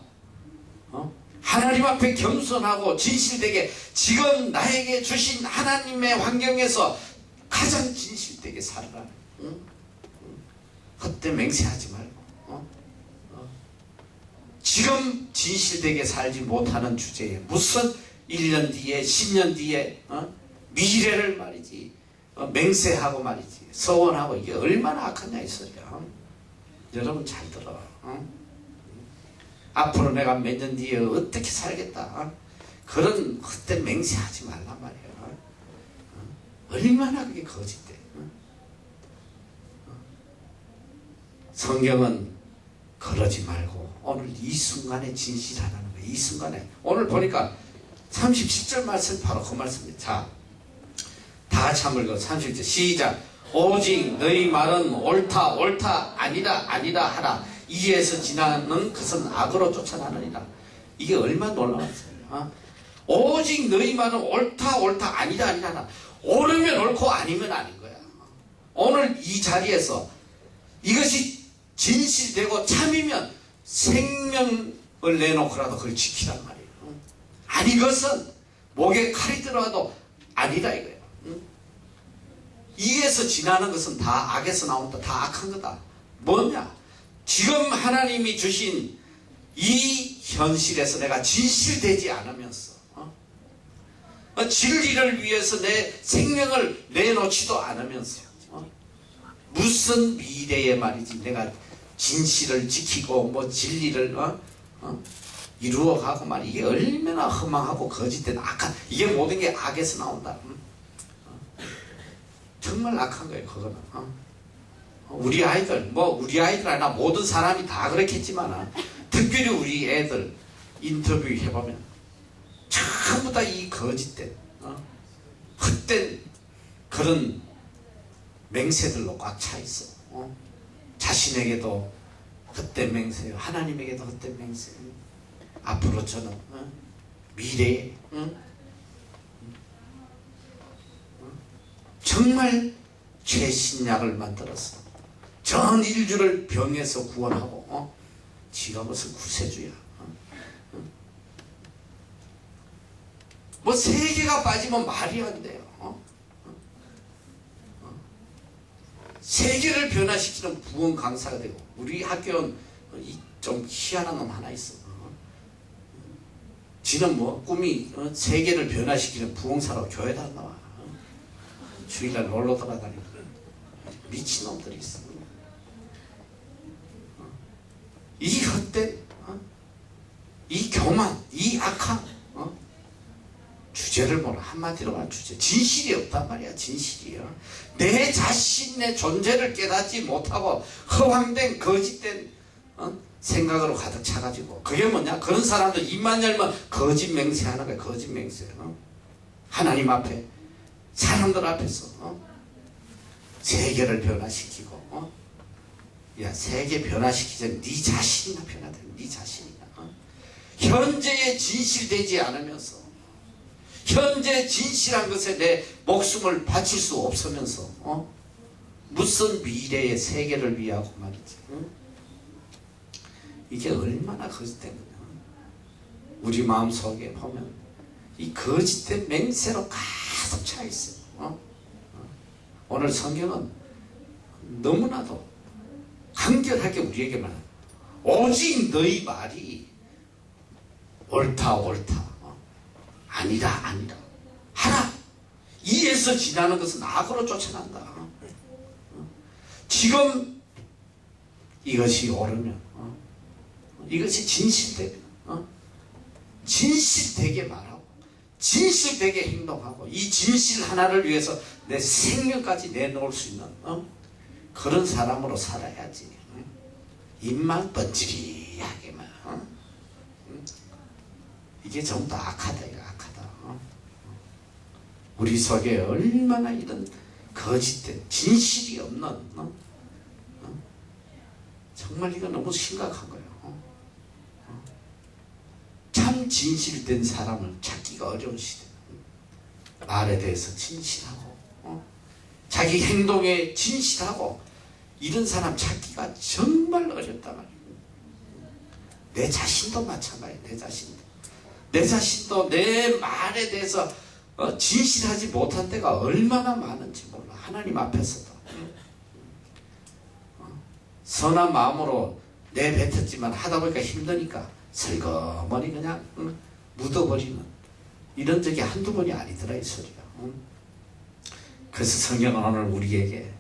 하나님 앞에 겸손하고 진실되게 지금 나에게 주신 하나님의 환경에서 가장 진실되게 살아라. 헛된 맹세하지 말고 지금 진실되게 살지 못하는 주제에 무슨 1년 뒤에 10년 뒤에 미래를 말이지 맹세하고 말이지 서원하고 이게 얼마나 악하냐 이 소리야. 여러분 잘 들어. 앞으로 내가 몇 년 뒤에 어떻게 살겠다 그런 헛된 맹세하지 말란 말이야. 얼마나 그게 거짓돼. 성경은 그러지 말고 오늘 이 순간에 진실하라는 거야. 이 순간에 오늘 보니까 37절 말씀 바로 그 말씀입니다. 자, 다 같이 한번 읽어. 37절 시작. 오직 너희 말은 옳다 옳다 아니다 아니다 하라. 이에서 지나는 것은 악으로 쫓아나느니라. 이게 얼마나 놀라웠어요. 오직 너희 말은 옳다 옳다 아니다 아니다 하라. 옳으면 옳고 아니면 아닌 거야. 오늘 이 자리에서 이것이 진실되고 참이면 생명을 내놓고라도 그걸 지키란 말이에요. 아니 것은 목에 칼이 들어와도 아니다 이거예요. 이에서 지나는 것은 다 악에서 나온다. 다 악한 거다. 뭐냐? 지금 하나님이 주신 이 현실에서 내가 진실되지 않으면서 진리를 위해서 내 생명을 내놓지도 않으면서 무슨 미래에 말이지 내가 진실을 지키고 뭐 진리를 이루어가고 말이 이게 얼마나 허망하고 거짓된 악한 이게 모든 게 악에서 나온다. 정말 악한 거예요 그거는. 우리 아이들 우리 아이들 아니라 모든 사람이 다 그렇겠지만 특별히 우리 애들 인터뷰 해보면 전부 다 이 거짓된 헛된 그런 맹세들로 꽉 차 있어. 자신에게도 헛된 맹세, 하나님에게도 헛된 맹세. 앞으로 저는 미래에 정말 최신약을 만들어서 전 인류를 병에서 구원하고 지가 무슨 구세주야. 뭐 세계가 빠지면 말이 안 돼요. 세계를 변화시키는 부흥 강사가 되고 우리 학교는 좀 희한한 놈 하나 있어. 지는 뭐 꿈이 세계를 변화시키는 부흥사로 교회도 안 나와. 주일날 놀러 돌아다니고 미친놈들이 있어. 이 헛된 이 교만 이 악함 주제를 몰라. 한마디로 말하면 주제. 진실이 없단 말이야. 진실이요. 내 자신의 존재를 깨닫지 못하고 허황된 거짓된 생각으로 가득 차가지고, 그게 뭐냐? 그런 사람들 입만 열면 거짓 맹세하는 거야. 거짓 맹세. 하나님 앞에, 사람들 앞에서 세계를 변화시키고, 야, 세계 변화시키기 전에 네 자신이나 변화돼. 네 자신이나. 현재에 진실되지 않으면서, 현재 진실한 것에 내 목숨을 바칠 수 없으면서 무슨 미래의 세계를 위하고 말이지. 이게 얼마나 거짓된 거냐. 우리 마음속에 보면 이 거짓된 맹세로 가득 차 있어요. 오늘 성경은 너무나도 간결하게 우리에게 말해요. 오직 너희 말이 옳다 옳다, 아니라 아니라 하라. 이에서 지나는 것은 악으로 쫓아난다. 지금 이것이 옳으면, 이것이 진실되면 진실되게 말하고 진실되게 행동하고, 이 진실 하나를 위해서 내 생명까지 내놓을 수 있는 그런 사람으로 살아야지. 입만 번지리하게만. 이게 전부 다 악하다. 이거 악하다. 우리 속에 얼마나 이런 거짓된 진실이 없는, 정말 이거 너무 심각한 거예요. 참 진실된 사람을 찾기가 어려운 시대. 말에 대해서 진실하고, 자기 행동에 진실하고, 이런 사람 찾기가 정말 어렵단 말이에요. 내 자신도 마찬가지예요. 내 자신도 내 말에 대해서 진실하지 못한 때가 얼마나 많은지 몰라. 하나님 앞에서도 선한 마음으로 내뱉었지만 하다 보니까 힘드니까 설거머니 그냥 묻어버리는 이런 적이 한두 번이 아니더라, 이 소리가. 그래서 성경은 오늘 우리에게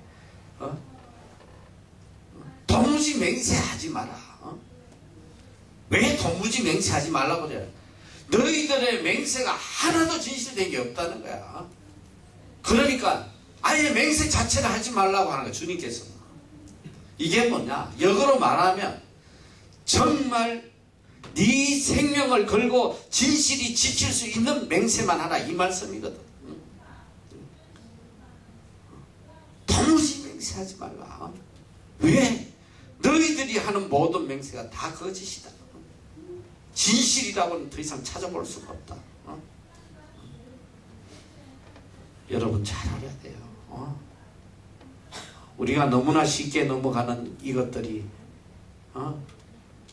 도무지 맹세하지 마라. 왜 도무지 맹세하지 말라고 그래요? 너희들의 맹세가 하나도 진실된 게 없다는 거야. 그러니까 아예 맹세 자체를 하지 말라고 하는 거야, 주님께서. 이게 뭐냐? 역으로 말하면 정말 네 생명을 걸고 진실이 지킬 수 있는 맹세만 하라, 이 말씀이거든. 도무지 맹세하지 말라. 왜? 너희들이 하는 모든 맹세가 다 거짓이다. 진실이라고는 더 이상 찾아볼 수가 없다. 여러분 잘 알아야 돼요. 우리가 너무나 쉽게 넘어가는 이것들이,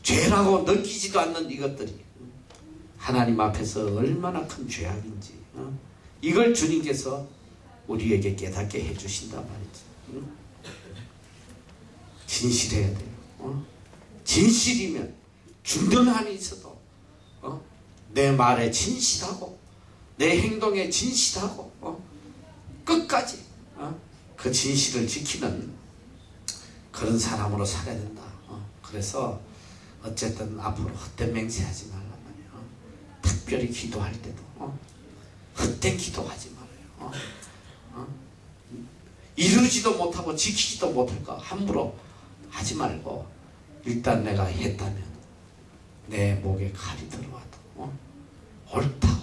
죄라고 느끼지도 않는 이것들이 하나님 앞에서 얼마나 큰 죄악인지, 이걸 주님께서 우리에게 깨닫게 해주신단 말이지. 진실해야 돼요. 진실이면 죽는 한이 있어도 내 말에 진실하고 내 행동에 진실하고 끝까지 그 진실을 지키는 그런 사람으로 살아야 된다. 그래서 어쨌든 앞으로 헛된 맹세하지 말란 말이에요. 특별히 기도할 때도 헛된 기도하지 말아요. 이루지도 못하고 지키지도 못할 거 함부로 하지 말고, 일단 내가 했다면 내 목에 칼이 들어와도 옳다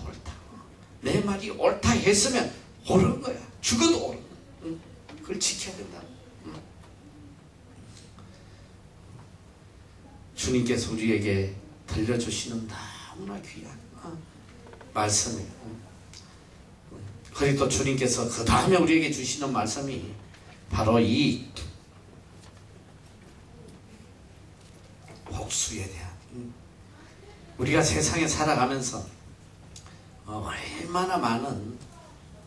내 말이 옳다 했으면 옳은 거야. 죽어도 옳은 거야. 그걸 지켜야 된다. 주님께서 우리에게 들려주시는 너무나 귀한 말씀이에요. 그리고 또 주님께서 그 다음에 우리에게 주시는 말씀이 바로 이 복수에 대한, 우리가 세상에 살아가면서 얼마나 많은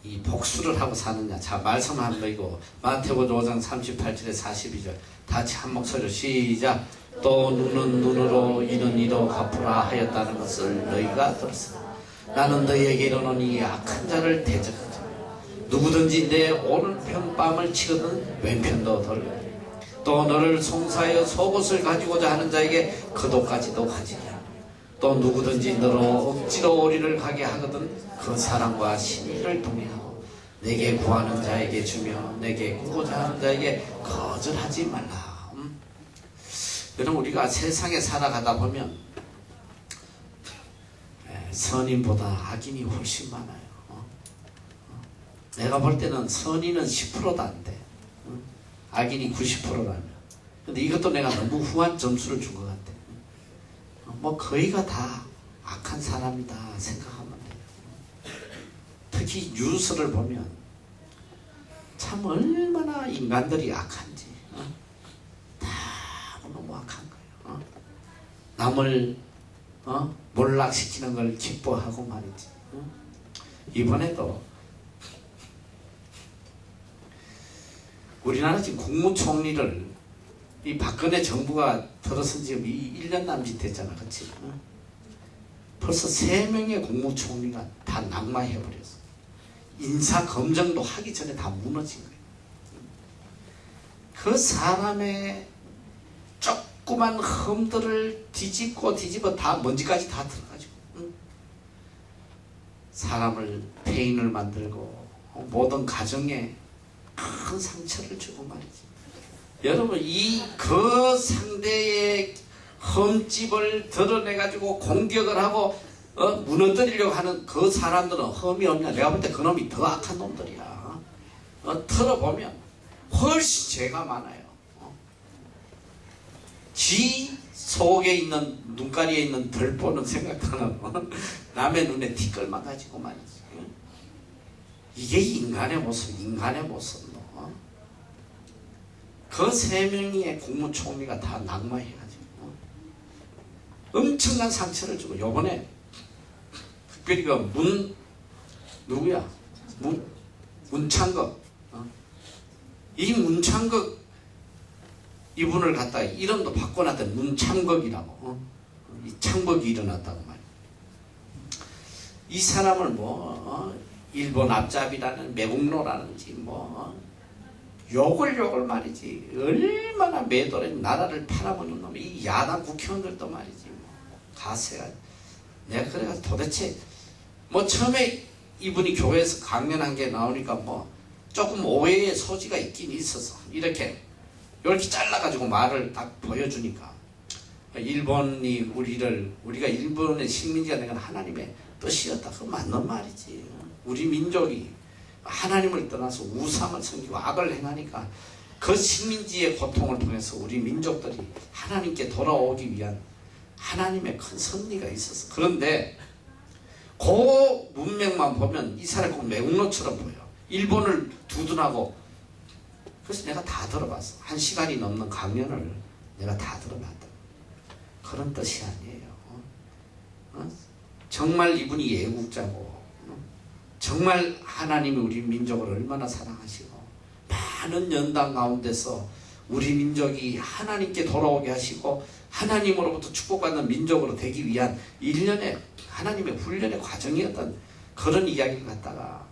이 복수를 하고 사느냐. 자, 말씀 한번 이거 마태복음 5장 38절에 42절 다 같이 한 목소리로 시작. 또 눈은 눈으로 이는 이로 갚으라 하였다는 것을 너희가 들었으나 나는 너희에게 이르노니 악한 자를 대적하지 말라. 누구든지 내 오른편 뺨을 치거든 왼편도 돌려. 또 너를 송사하여 속옷을 가지고자 하는 자에게 겉옷까지도 가지게 하라. 또 누구든지 너로 억지로 오리를 가게 하거든 그 사람과 신의를 동의하고 내게 구하는 자에게 주며 내게 구고자 하는 자에게 거절하지 말라. 여러분, 우리가 세상에 살아가다 보면 선인보다 악인이 훨씬 많아요. 내가 볼 때는 선인은 10%도 안 돼. 악인이 90%라면. 근데 이것도 내가 너무 후한 점수를 준 것 같아. 뭐 거의가 다 악한 사람이다 생각하면 돼요. 특히 뉴스를 보면 참 얼마나 인간들이 악한지 다 너무 악한 거예요. 남을 몰락시키는 걸 기뻐하고 말이지. 이번에도 우리나라 지금 국무총리를 이 박근혜 정부가 들어선 지금 1년 남짓 됐잖아. 그치? 벌써 3명의 국무총리가 다 낙마해버렸어. 인사검증도 하기 전에 다 무너진 거예요. 그 사람의 조그만 흠들을 뒤집어 다 먼지까지 다 들어가지고 사람을 폐인을 만들고 모든 가정에 큰 상처를 주고 말이지. 여러분, 그 상대의 흠집을 드러내가지고 공격을 하고 무너뜨리려고 하는 그 사람들은 흠이 없냐? 내가 볼 때 그놈이 더 악한 놈들이야. 들어보면 훨씬 죄가 많아요. 지 속에 있는 눈가리에 있는 덜 보는 생각도 안 하고 남의 눈에 티끌만 가지고 말이지. 이게 인간의 모습. 그 3명의 국무총리가 다 낙마해가지고 엄청난 상처를 주고, 요번에 특별히 문창극 이 문창극 이분을 갖다가 이름도 바꿔놨던 문창극이라고 이 창극이 일어났다고 말이야. 이 사람을 일본 앞잡이라는 매국노라는지 욕을 말이지. 얼마나 매도된 나라를 팔아먹는 놈이 이 야당 국회의원들도 말이지. 가세가. 내가 그래가지고 도대체 처음에 이분이 교회에서 강연한 게 나오니까 조금 오해의 소지가 있긴 있어서 이렇게 잘라가지고 말을 딱 보여주니까 일본이 우리가 일본의 식민지가 된 건 하나님의 뜻이었다. 그거 맞는 말이지. 우리 민족이 하나님을 떠나서 우상을 섬기고 악을 행하니까 그 식민지의 고통을 통해서 우리 민족들이 하나님께 돌아오기 위한 하나님의 큰 섭리가 있었어. 그런데 그 문맥만 보면 이 사람이 꼭 매국노처럼 보여. 일본을 두둔하고. 그래서 내가 다 들어봤어. 1시간이 넘는 강연을 내가 다 들어봤다. 그런 뜻이 아니에요. 정말 이분이 애국자고 정말 하나님이 우리 민족을 얼마나 사랑하시고 많은 연단 가운데서 우리 민족이 하나님께 돌아오게 하시고 하나님으로부터 축복받는 민족으로 되기 위한 일련의 하나님의 훈련의 과정이었던 그런 이야기를 갖다가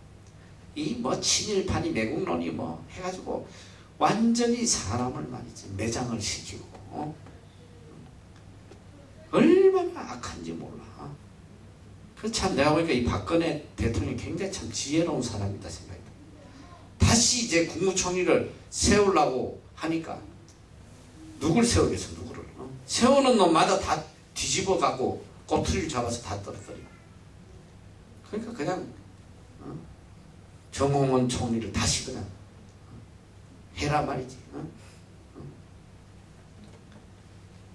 이 친일파니 매국론이 해가지고 완전히 사람을 말이지 매장을 시키고 얼마나 악한지 몰라. 그 참 내가 보니까 이 박근혜 대통령이 굉장히 참 지혜로운 사람이다 생각이 듭니다. 다시 이제 국무총리를 세우려고 하니까 누굴 세우겠어? 누구를? 세우는 놈마다 다 뒤집어 갖고 꼬투리를 잡아서 다 떨어뜨려. 그러니까 그냥 정홍원 총리를 다시 그냥 해라 말이지.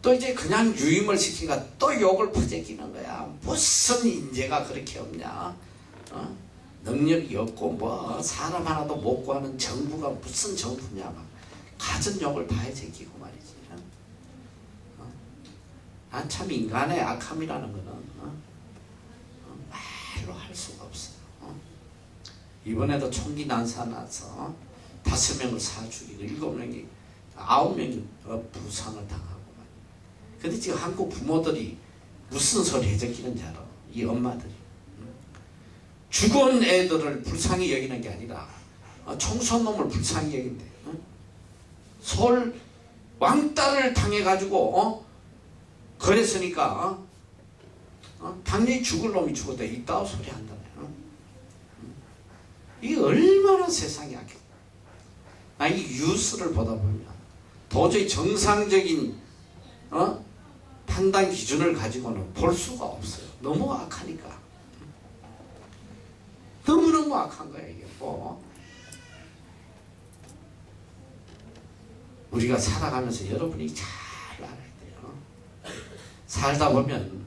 또 이제 그냥 유임을 시키니까 또 욕을 퍼재기는 거야. 무슨 인재가 그렇게 없냐. 능력이 없고 사람 하나도 못 구하는 정부가 무슨 정부냐. 가진 욕을 다 해제끼고 말이지. 난 참 인간의 악함이라는 거는 말로 할 수가 없어요. 이번에도 총기 난사 나서 5명을 사 죽이고 9명이 부상을 당하고. 근데 지금 한국 부모들이 무슨 소리 해적기는지 알아. 이 엄마들이 죽은 애들을 불쌍히 여기는 게 아니라 청소한 놈을 불쌍히 여긴대. 서울 왕따를 당해가지고 그랬으니까 당연히 죽을 놈이 죽어도 이따오 소리 한다며. 이게 얼마나 세상이 악해. 이 뉴스를 보다 보면 도저히 정상적인 판단 기준을 가지고는 볼 수가 없어요. 너무 악하니까. 너무너무 악한 거야 이게. 우리가 살아가면서 여러분이 잘 알아야 돼요. 살다 보면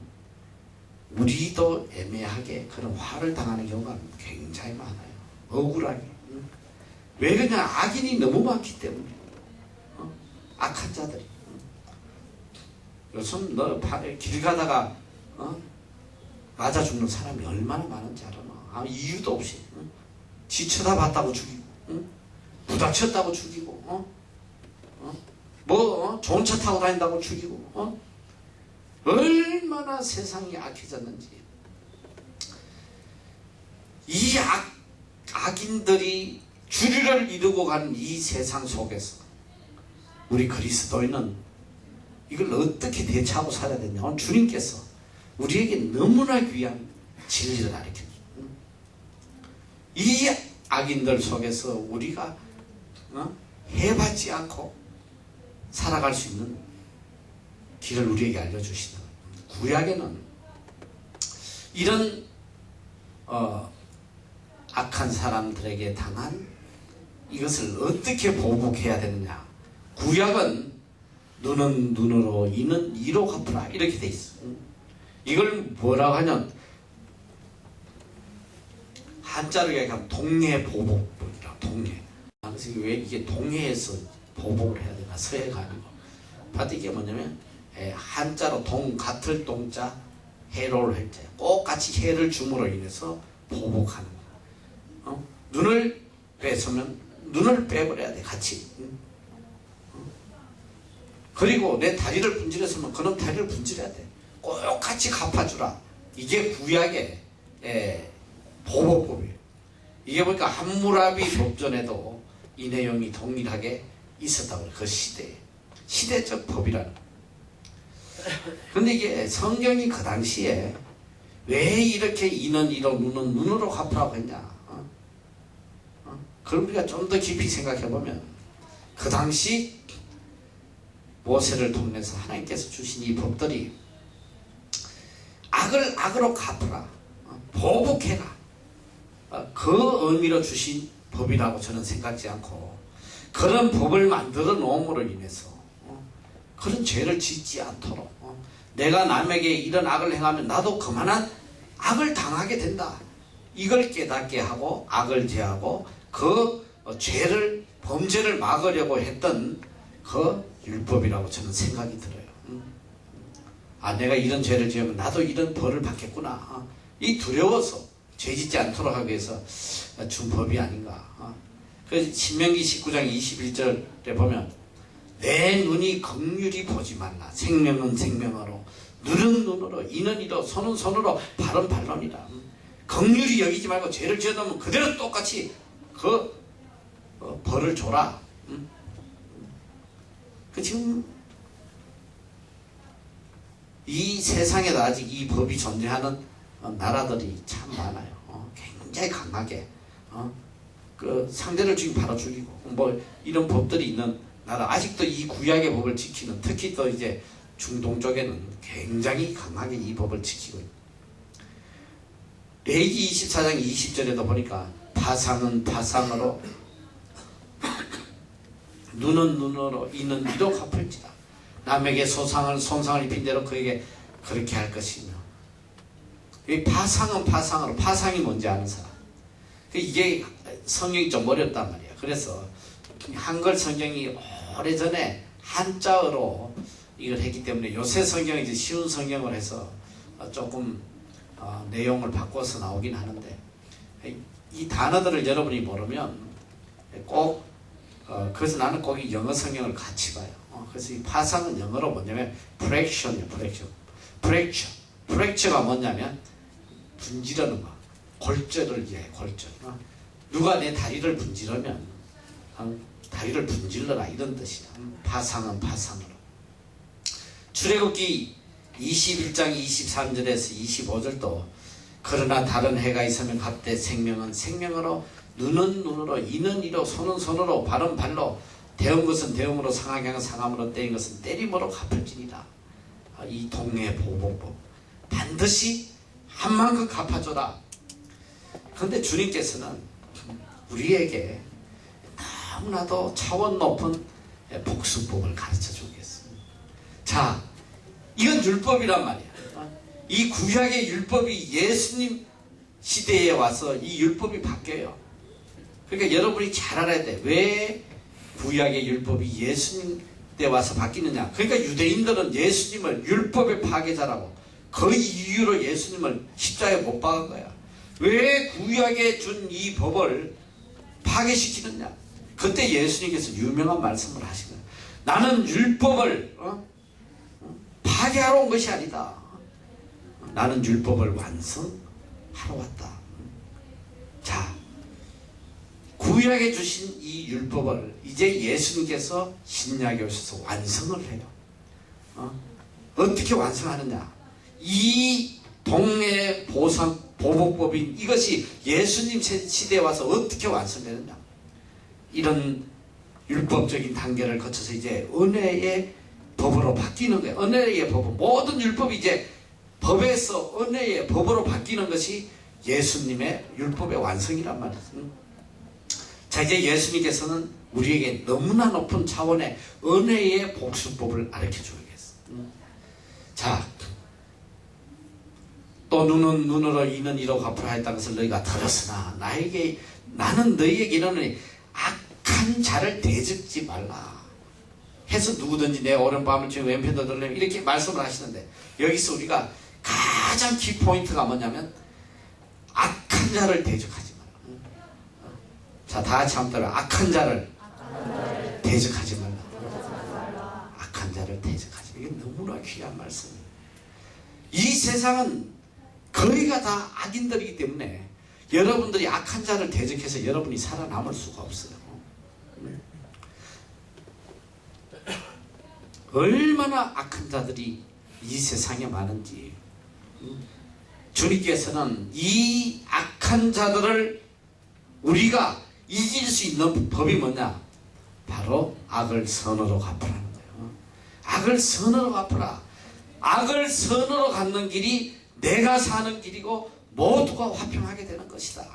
우리도 애매하게 그런 화를 당하는 경우가 굉장히 많아요. 억울하게. 왜 그냥 악인이 너무 많기 때문에. 악한 자들이. 요즘 너 길 가다가 맞아 죽는 사람이 얼마나 많은지 알아? 이유도 없이 지쳐다 봤다고 죽이고, 부닥쳤다고 죽이고, 좋은 차 타고 다닌다고 죽이고, 얼마나 세상이 악해졌는지. 이 악인들이 주류를 이루고 가는 이 세상 속에서 우리 그리스도인은 이걸 어떻게 대처하고 살아야 되냐. 오늘 주님께서 우리에게 너무나 귀한 진리를 가르쳐줍니다. 이 악인들 속에서 우리가 해받지 않고 살아갈 수 있는 길을 우리에게 알려주시는 구약에는 이런 악한 사람들에게 당한 이것을 어떻게 보복해야 되느냐. 구약은 눈은 눈으로 이는 이로 갚으라 이렇게 돼 있어. 이걸 뭐라고 하냐면 한자로 얘기하면 동해보복이라. 동해. 그래서 왜 이게 동해에서 보복을 해야 되나, 서해가 아니고. 봐도 이게 뭐냐면 한자로 같을 동자 해로를 할 때 꼭 같이 해를 줌으로 인해서 보복하는 거야. 눈을 뺏으면 눈을 빼버려야 돼, 같이. 그리고 내 다리를 분질했으면 그놈 다리를 분질해야 돼. 꼭 같이 갚아주라. 이게 구약의 보복법이에요. 이게 보니까 함무라비 법전에도 이 내용이 동일하게 있었다고 해요. 그 시대적 법이라는. 근데 이게 성경이 그 당시에 왜 이렇게 이는 이로 눈은 눈으로 갚으라고 했냐. 그럼 우리가 좀 더 깊이 생각해보면 그 당시 모세를 통해서 하나님께서 주신 이 법들이 악을 악으로 갚으라, 보복해라, 그 의미로 주신 법이라고 저는 생각지 않고, 그런 법을 만들어 놓음으로 인해서 그런 죄를 짓지 않도록, 내가 남에게 이런 악을 행하면 나도 그만한 악을 당하게 된다, 이걸 깨닫게 하고 악을 제하고 그 범죄를 막으려고 했던 그 율법이라고 저는 생각이 들어요. 내가 이런 죄를 지으면 나도 이런 벌을 받겠구나. 이 두려워서 죄 짓지 않도록 하기 위해서 준 법이 아닌가. 그 신명기 19장 21절에 보면 내 눈이 긍휼히 보지 말라. 생명은 생명으로, 눈은 눈으로, 이는 이로, 손은 손으로, 발은 발론이라. 긍휼히 여기지 말고 죄를 지어놓으면 그대로 똑같이 그 벌을 줘라. 지금 이 세상에도 아직 이 법이 존재하는 나라들이 참 많아요. 굉장히 강하게 그 상대를 지금 바로 죽이고 이런 법들이 있는 나라, 아직도 이 구약의 법을 지키는, 특히 또 이제 중동 쪽에는 굉장히 강하게 이 법을 지키고 있고, 레위기 24장 20절에도 보니까 파상은 파상으로, 눈은 눈으로, 이는 이로 갚을지라. 남에게 손상을 입힌 대로 그에게 그렇게 할 것이며. 이 파상은 파상으로, 파상이 뭔지 아는 사람. 이게 성경이 좀 어렵단 말이야. 그래서 한글 성경이 오래전에 한자어로 이걸 했기 때문에 요새 성경이 이제 쉬운 성경을 해서 조금 내용을 바꿔서 나오긴 하는데, 이 단어들을 여러분이 모르면 꼭 그래서 나는 꼭 이 영어 성경을 같이 봐요. 그래서 이 파상은 영어로 뭐냐면 fraction이에요. fracture가 뭐냐면 분지르는 거, 골절을 이해해. 골절. 누가 내 다리를 분지르면 다리를 분질러라, 이런 뜻이야. 파상은 파상으로. 출애굽기 21장 23절에서 25절도 그러나 다른 해가 있으면 갚되 생명은 생명으로 눈은 눈으로 이는 이로 손은 손으로 발은 발로 대은 것은 대음으로 상하게 하는 상함으로 때린 것은 때림으로 갚을지니라. 이 동네 보복법 반드시 한 만큼 갚아줘라. 그런데 주님께서는 우리에게 너무나도 차원 높은 복수법을 가르쳐 주겠습니다. 자, 이건 율법이란 말이야. 이 구약의 율법이 예수님 시대에 와서 이 율법이 바뀌어요. 그러니까 여러분이 잘 알아야 돼. 왜 구약의 율법이 예수님 때 와서 바뀌느냐. 그러니까 유대인들은 예수님을 율법의 파괴자라고 그 이유로 예수님을 십자가에 못 박은 거야. 왜 구약에 준 이 법을 파괴시키느냐. 그때 예수님께서 유명한 말씀을 하신 거야. 나는 율법을 파괴하러 온 것이 아니다. 나는 율법을 완성하러 왔다. 자, 구약에 주신 이 율법을 이제 예수님께서 신약에 오셔서 완성을 해요. 어떻게 완성하느냐. 이 동네 보복법인 이것이 예수님 시대에 와서 어떻게 완성되느냐. 이런 율법적인 단계를 거쳐서 이제 은혜의 법으로 바뀌는 거예요. 은혜의 법은 모든 율법이 이제 법에서 은혜의 법으로 바뀌는 것이 예수님의 율법의 완성이란 말이죠. 자, 이제 예수님께서는 우리에게 너무나 높은 차원의 은혜의 복수법을 가르쳐주겠습니다. 자, 또 눈은 눈으로 이는 이로 갚으라 했다는 것을 너희가 들었으나 나는 너희에게 이르노니 악한 자를 대적지 말라 해서 누구든지 내 오른밤을 쥐고 왼편도 들려면 이렇게 말씀을 하시는데, 여기서 우리가 가장 키포인트가 뭐냐면 악한 자를 대적하지 말라. 자, 다 같이 한번 따라. 악한 자를 대적하지 말라. 악한 자를 대적하지 말라. 이게 너무나 귀한 말씀이에요. 이 세상은 거의가 다 악인들이기 때문에 여러분들이 악한 자를 대적해서 여러분이 살아남을 수가 없어요. 얼마나 악한 자들이 이 세상에 많은지. 주님께서는 이 악한 자들을 우리가 이길 수 있는 법이 뭐냐? 바로 악을 선으로 갚으라는 거예요. 악을 선으로 갚으라. 악을 선으로 갚는 길이 내가 사는 길이고 모두가 화평하게 되는 것이다.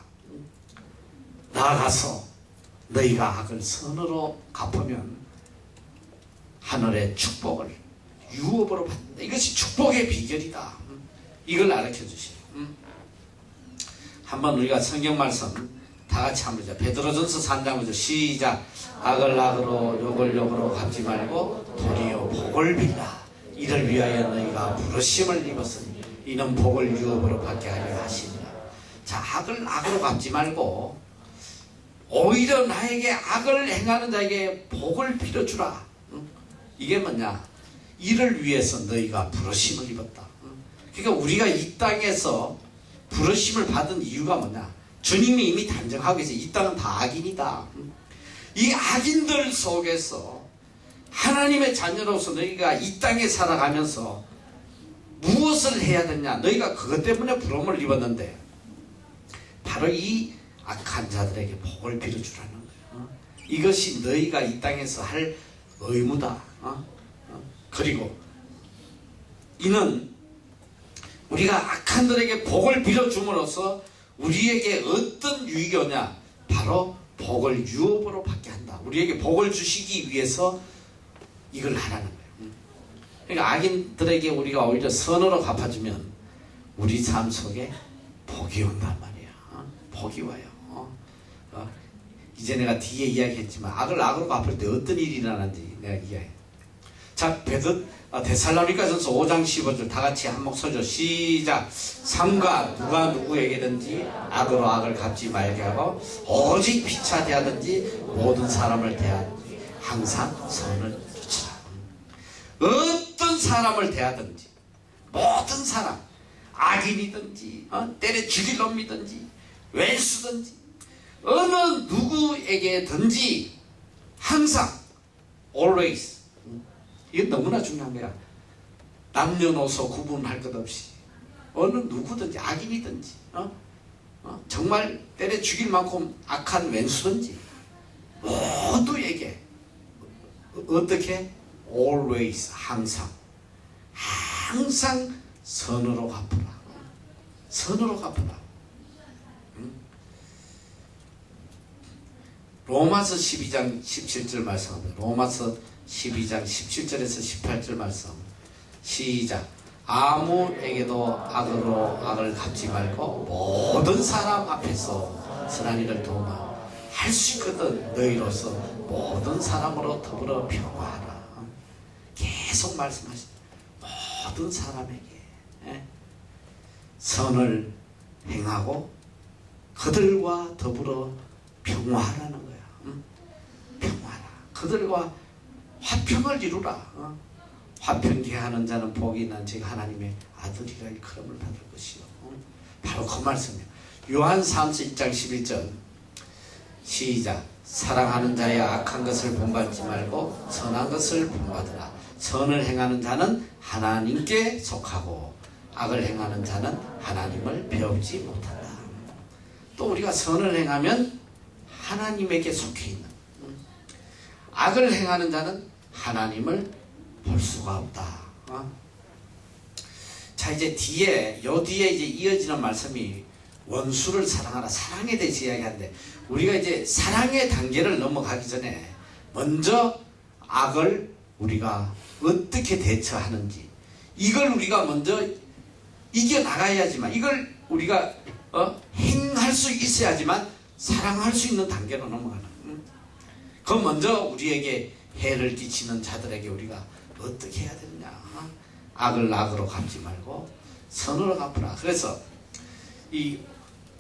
나아가서 너희가 악을 선으로 갚으면 하늘의 축복을 유업으로 받는다. 이것이 축복의 비결이다. 이걸 가르쳐 주시죠. 한번 우리가 성경 말씀 다 같이 한번 보자. 베드로전서 3장 보죠. 시작. 악을 악으로 욕을 욕으로 갚지 말고 도리어 복을 빌라. 이를 위하여 너희가 부르심을 입었으니 이는 복을 유업으로 받게 하려 하시니라. 자, 악을 악으로 갚지 말고 오히려 나에게 악을 행하는 자에게 복을 빌어주라. 이게 뭐냐? 이를 위해서 너희가 부르심을 입었다. 그러니까 우리가 이 땅에서 부르심을 받은 이유가 뭐냐? 주님이 이미 단정하고 계세요. 이 땅은 다 악인이다. 이 악인들 속에서 하나님의 자녀로서 너희가 이 땅에 살아가면서 무엇을 해야 되냐? 너희가 그것 때문에 부름을 입었는데 바로 이 악한 자들에게 복을 빌어주라는 거예요. 이것이 너희가 이 땅에서 할 의무다. 그리고 이는 우리가 악한들에게 복을 빌어줌으로써 우리에게 어떤 유익이 오냐? 바로 복을 유업으로 받게 한다. 우리에게 복을 주시기 위해서 이걸 하라는 거예요. 그러니까 악인들에게 우리가 오히려 선으로 갚아주면 우리 삶 속에 복이 온단 말이야. 복이 와요. 이제 내가 뒤에 이야기했지만 악을 악으로 갚을 때 어떤 일이 일어나는지 내가 이야기해. 자, 데살로니가전서 5장 15절 다 같이 한 목소리로 시작. 삼가 누가 누구에게든지 악으로 악을 갚지 말게 하고 오직 피차 대하든지 모든 사람을 대하든지 항상 선을 주치라. 어떤 사람을 대하든지 모든 사람, 악인이든지 때려 죽일 놈이든지 왼수든지 어느 누구에게든지 항상 always, 이게 너무나 중요한 거야. 남녀노소 구분할 것 없이 어느 누구든지 악인이든지 정말 때려 죽일 만큼 악한 왼수든지 모두에게 어떻게? always 항상 선으로 갚으라. 선으로 갚으라. 로마서 12장 17절 말씀합니다. 로마서 12장 17절에서 18절 말씀. 시작. 아무에게도 악으로 악을 갚지 말고 모든 사람 앞에서 선한 일을 도우마 할 수 있거든. 너희로서 모든 사람으로 더불어 평화하라. 계속 말씀하십니다. 모든 사람에게 선을 행하고 그들과 더불어 평화하라는 거야. 평화하라. 그들과 화평을 이루라. 화평케 하는 자는 복이 있는 즉 하나님의 아들이라 일컬음을 받을 것이요. 바로 그 말씀이에요. 요한 3서 1장 11절 시작. 사랑하는 자여 악한 것을 본받지 말고 선한 것을 본받으라. 선을 행하는 자는 하나님께 속하고 악을 행하는 자는 하나님을 배우지 못한다. 또 우리가 선을 행하면 하나님에게 속해 있는, 악을 행하는 자는 하나님을 볼 수가 없다. 자, 이제 뒤에 이제 이어지는 말씀이 원수를 사랑하라. 사랑에 대해서 이야기하는데, 우리가 이제 사랑의 단계를 넘어가기 전에 먼저 악을 우리가 어떻게 대처하는지, 이걸 우리가 먼저 이겨나가야지만, 이걸 우리가 행할 수 있어야지만 사랑할 수 있는 단계로 넘어가는. 그 먼저 우리에게 해를 끼치는 자들에게 우리가 어떻게 해야 되느냐. 악을 악으로 갚지 말고 선으로 갚으라. 그래서 이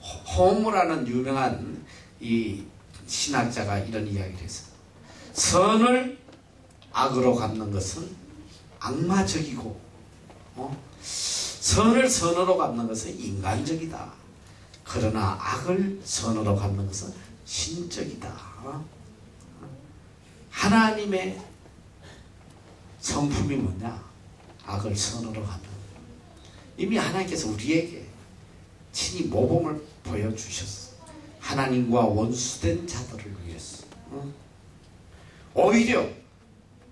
호모라는 유명한 이 신학자가 이런 이야기를 했어요. 선을 악으로 갚는 것은 악마적이고, 선을 선으로 갚는 것은 인간적이다. 그러나 악을 선으로 갚는 것은 신적이다. 하나님의 성품이 뭐냐? 악을 선으로 갚는 거예요. 이미 하나님께서 우리에게 친히 모범을 보여주셨어. 하나님과 원수된 자들을 위해서. 오히려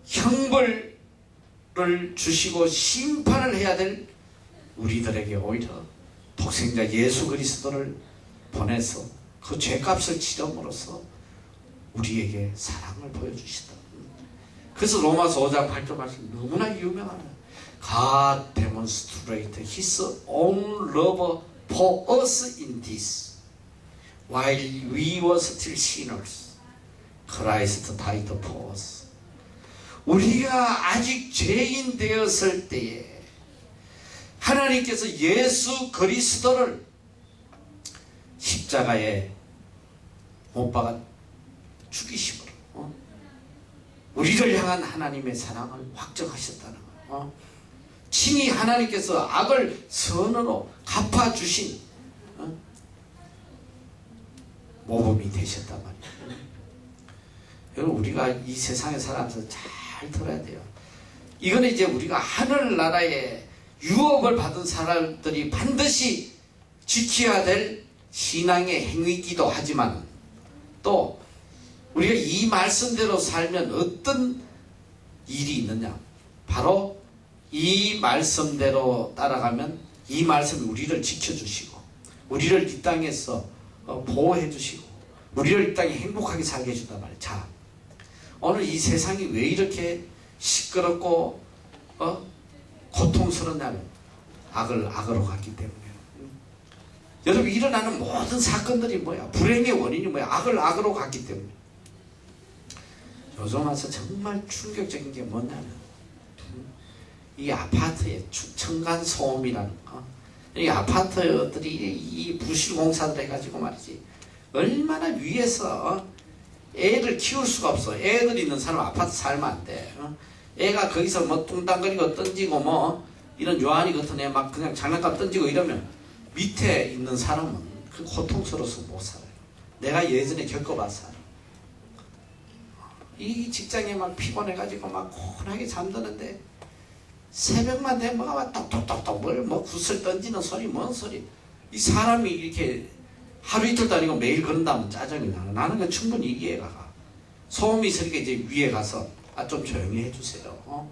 형벌을 주시고 심판을 해야 될 우리들에게 오히려 독생자 예수 그리스도를 보내서 그 죄값을 치름으로써 우리에게 사랑을 보여주시다. 그래서 로마서 5장 8절 말씀 너무나 유명하다. God demonstrated His own love for us in this, while we were still sinners, Christ died for us. 우리가 아직 죄인 되었을 때에 하나님께서 예수 그리스도를 십자가에 못 박아 죽이심으로 우리를 향한 하나님의 사랑을 확정하셨다는 거예요. 친히 하나님께서 악을 선으로 갚아주신 모범이 되셨단 말이에요. 여러분, 우리가 이 세상에 살아가면서 잘 들어야 돼요. 이거는 이제 우리가 하늘나라에 유업을 받은 사람들이 반드시 지켜야 될 신앙의 행위이기도 하지만, 또 우리가 이 말씀대로 살면 어떤 일이 있느냐, 바로 이 말씀대로 따라가면 이 말씀이 우리를 지켜주시고 우리를 이 땅에서 보호해 주시고 우리를 이 땅에 행복하게 살게 해준단 말이에요. 자, 오늘 이 세상이 왜 이렇게 시끄럽고 고통스럽냐면 악을 악으로 갔기 때문에. 여러분, 일어나는 모든 사건들이 뭐야? 불행의 원인이 뭐야? 악을 악으로 갔기 때문에. 요즘 와서 정말 충격적인 게 뭐냐면 이 아파트의 층간 소음이라는 거. 이 아파트들이 이 부실공사들 해가지고 말이지, 얼마나 위에서 애를 키울 수가 없어. 애들 있는 사람 아파트 살면 안 돼. 애가 거기서 뭐 뚱땅거리고 던지고 뭐 이런 요한이 같은 애 막 그냥 장난감 던지고 이러면 밑에 있는 사람은 그 고통스러워서 못 살아요. 내가 예전에 겪어봤어요. 이 직장에 막 피곤해가지고 막 고운하게 잠드는데 새벽만 되면 뭐가 똑똑똑똑 뭐 굿을 던지는 소리 뭔 소리. 이 사람이 이렇게 하루 이틀도 아니고 매일 그런다면 짜증이 나는. 나는 그 충분히 이해가 가. 소음이 있으니까 이제 위에 가서 좀 조용히 해주세요.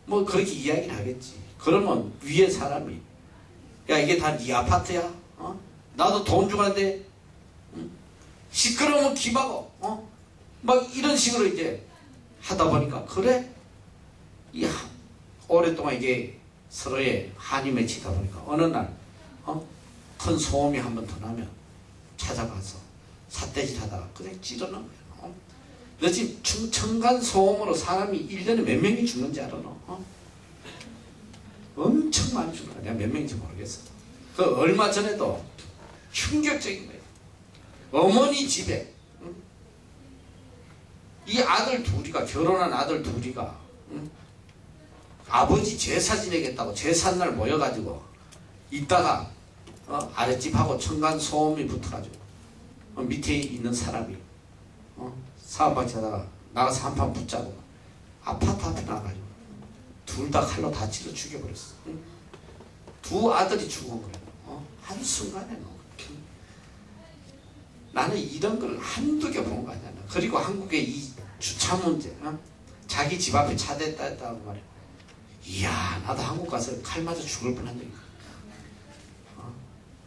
뭐 그렇게 이야기를 하겠지. 그러면 위에 사람이 야 이게 다 네 아파트야? 나도 돈 주는데 시끄러우면 기막어. 막 이런 식으로 이제 하다 보니까 그래? 오랫동안 이게 서로의 한이 맺히다 보니까 어느 날 큰 소음이 한 번 더 나면 찾아가서 삿대질 하다가 그냥 찌르는 거야. 너 지금 층간 소음으로 사람이 1년에 몇 명이 죽는지 알아? 너? 엄청 많이 죽는 거야. 내가 몇 명인지 모르겠어. 그 얼마 전에도 충격적인 거예요. 어머니 집에 이 아들 둘이가 결혼한 아들 둘이가 아버지 제사 지내겠다고 제삿날 모여가지고 있다가 아랫집하고 층간 소음이 붙어가지고 밑에 있는 사람이 사업같이 하다가 나가서 한판 붙자고 아파트 앞에 나가가지고 둘 다 칼로 다 찔러 죽여버렸어. 두 아들이 죽은 거예요. 한순간에. 나는 이런 걸 한두 개 본 거 아니야. 그리고 한국의 이 주차 문제, 자기 집 앞에 차 댔다 했다고 말이야. 이야, 나도 한국 가서 칼 맞아 죽을 뻔한 적이 있어.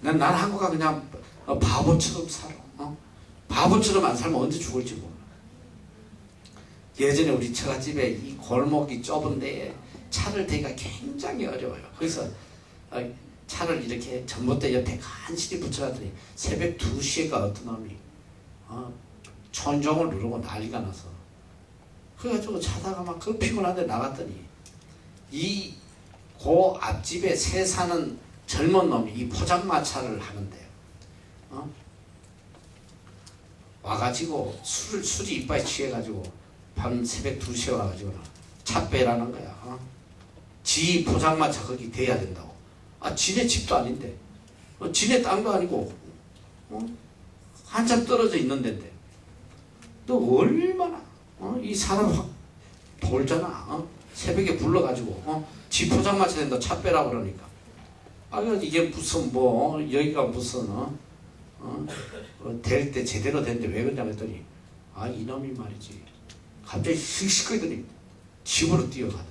난 한국 가 그냥 바보처럼 살아. 바보처럼 안 살면 언제 죽을지 몰라. 예전에 우리 처갓집에 이 골목이 좁은 데에 차를 대기가 굉장히 어려워요. 그래서 차를 이렇게 전봇대 옆에 간신히 붙여놨더니 새벽 2시에가 어떤 놈이 천정을 누르고 난리가 나서 그래가지고 자다가 막 그 피곤한데 나갔더니 그 앞집에 새 사는 젊은 놈이 이 포장마차를 하는데요. 와가지고 술이 이빨 취해가지고 밤 새벽 2시에 와가지고 차 빼라는 거야. 지 포장마차 거기 대야 된다고. 지네 집도 아닌데, 지네 땅도 아니고, 한참 떨어져 있는 데인데, 너 얼마나, 이 사람 확 돌잖아. 새벽에 불러가지고, 지 포장마차 된다 차 빼라 그러니까. 이게 무슨 여기가 무슨, 될 때 제대로 됐는데 왜 그러냐 했더니, 이놈이 말이지. 갑자기 씩씩거리더니 집으로 뛰어가더니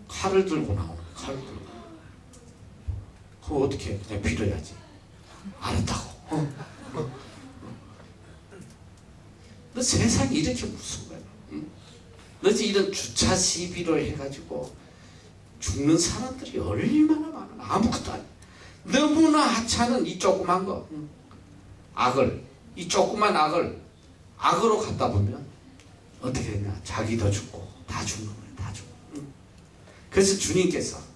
칼을 들고 나오는 칼을 들고. 그거 어떻게 해? 그냥 빌어야지. 알았다고. 너 세상이 이렇게 무슨 거야? 너 이런 주차 시비로 해가지고 죽는 사람들이 얼마나 많아. 아무것도 아니야. 너무나 하찮은 이 조그만 거. 이 조그만 악으로 갖다 보면 어떻게 되냐? 자기도 죽고 다 죽는 거야. 다 죽고. 그래서 주님께서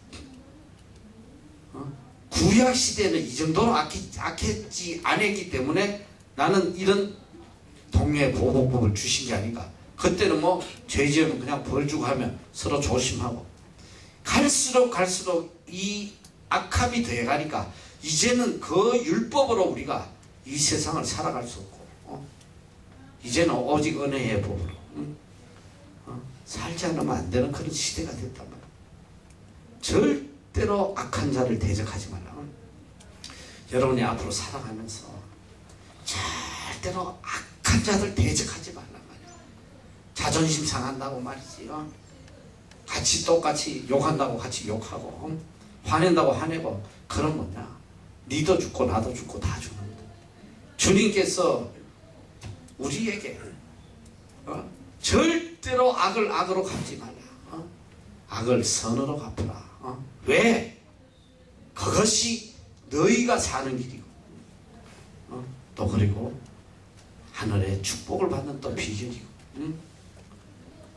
구약 시대는 이 정도로 악했지 않았기 때문에 나는 이런 동료의 보복법을 주신 게 아닌가. 그때는 죄 지으면 그냥 벌 주고 하면 서로 조심하고 갈수록 이 악함이 더해가니까 이제는 그 율법으로 우리가 이 세상을 살아갈 수 없고 이제는 오직 은혜의 법으로 살지 않으면 안 되는 그런 시대가 됐단 말이야. 절대로 악한 자를 대적하지 말라. 여러분이 앞으로 살아가면서 절대로 악한 자들 대적하지 말란 말이야. 자존심 상한다고 말이지. 같이 똑같이 욕한다고 같이 욕하고 화낸다고 화내고 그런 뭐냐. 니도 죽고 나도 죽고 다 죽는다. 주님께서 우리에게 절대로 악을 악으로 갚지 말라. 악을 선으로 갚으라. 왜? 그것이 너희가 사는 길이고 또 그리고 하늘의 축복을 받는 또 비결이고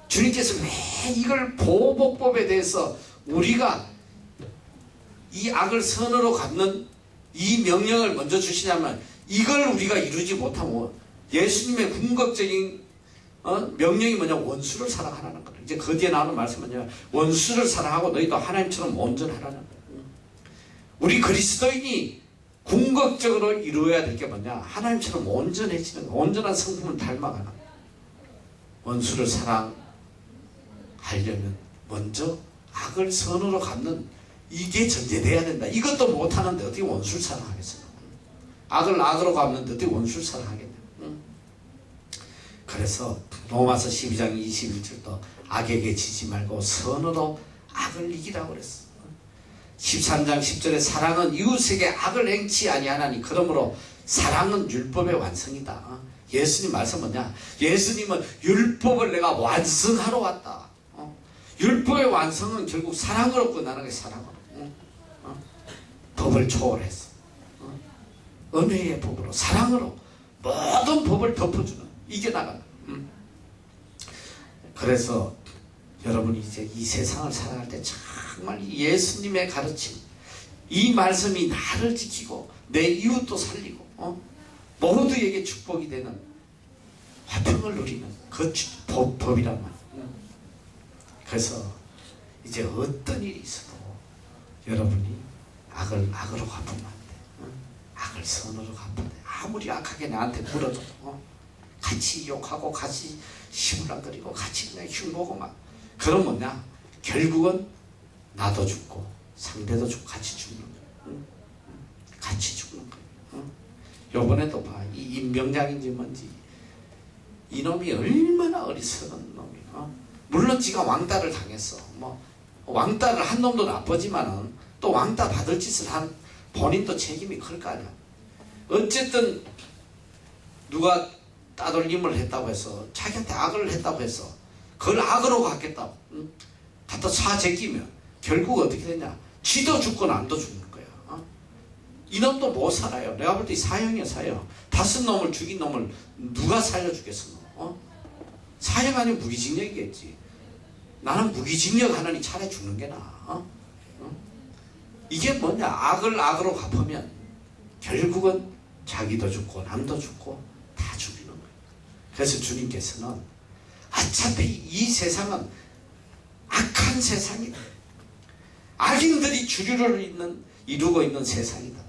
주님께서 왜 이걸 보복법에 대해서 우리가 이 악을 선으로 갚는 이 명령을 먼저 주시냐면 이걸 우리가 이루지 못하면 예수님의 궁극적인 명령이 뭐냐? 원수를 사랑하라는 거예요. 이제 그 뒤에 나오는 말씀은 뭐냐? 원수를 사랑하고 너희도 하나님처럼 온전하라는 거예요. 우리 그리스도인이 궁극적으로 이루어야 될 게 뭐냐? 하나님처럼 온전해지는 거예요. 온전한 성품을 닮아가는 거예요. 원수를 사랑하려면 먼저 악을 선으로 갚는 이게 전제돼야 된다. 이것도 못하는데 어떻게 원수를 사랑하겠어요? 악을 악으로 갚는데 어떻게 원수를 사랑하겠냐? 그래서 로마서 12장 21절도 악에게 지지 말고 선으로 악을 이기라고 그랬어. 13장 10절에 사랑은 이웃에게 악을 행치 아니하나니 그러므로 사랑은 율법의 완성이다. 예수님 말씀 뭐냐? 예수님은 율법을 내가 완성하러 왔다. 율법의 완성은 결국 사랑으로 끝나는 게 사랑으로. 법을 초월해서 은혜의 법으로 사랑으로 모든 법을 덮어주는 이겨나가는. 그래서 여러분이 이제 이 세상을 살아갈 때 정말 예수님의 가르침, 이 말씀이 나를 지키고 내 이웃도 살리고 모두에게 축복이 되는 화평을 누리는 그 법이란 말이에요. 그래서 이제 어떤 일이 있어도 여러분이 악을 악으로 갚으면 안 돼. 악을 선으로 갚으면 돼. 아무리 악하게 나한테 물어도 같이 욕하고 같이 시무랑거리고 같이 그냥 흉보고 막 그럼 뭐냐? 결국은 나도 죽고 상대도 죽고 같이 죽는 거야. 같이 죽는 거야. 요번에도 봐. 이 임병장인지 뭔지 이놈이 얼마나 어리석은 놈이야. 물론 지가 왕따를 당했어. 뭐 왕따를 한 놈도 나쁘지만은 또 왕따 받을 짓을 한 본인도 책임이 클 거 아니야. 어쨌든 누가 따돌림을 했다고 해서 자기한테 악을 했다고 해서 그걸 악으로 갚겠다고 갖다 사 제끼면 결국 어떻게 되냐? 쥐도 죽고 남도 죽는 거야. 이놈도 못 살아요. 내가 볼 때 사형이야 사형. 5놈을 죽인 놈을 누가 살려주겠어? 사형 아니면 무기징역이겠지. 나는 무기징역 하느니 차라리 죽는 게 나아. 이게 뭐냐? 악을 악으로 갚으면 결국은 자기도 죽고 남도 죽고 다 죽이는 거예요. 그래서 주님께서는 어차피 이 세상은 악한 세상이다. 악인들이 주류를 이루고 있는 세상이다.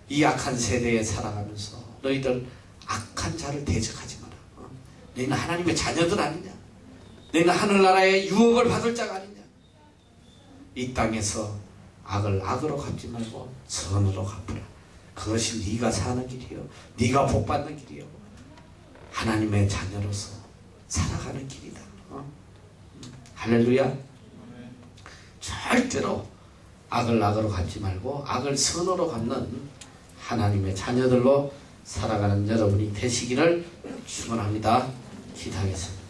이 악한 세대에 살아가면서 너희들 악한 자를 대적하지 마라. 너희는 하나님의 자녀들 아니냐? 너희는 하늘나라의 유업을 받을 자가 아니냐? 이 땅에서 악을 악으로 갚지 말고 선으로 갚으라. 그것이 네가 사는 길이요, 네가 복받는 길이요, 하나님의 자녀로서 살아가는 길이다. 할렐루야. 절대로 악을 악으로 갚지 말고 악을 선으로 갚는 하나님의 자녀들로 살아가는 여러분이 되시기를 축원합니다. 기도하겠습니다.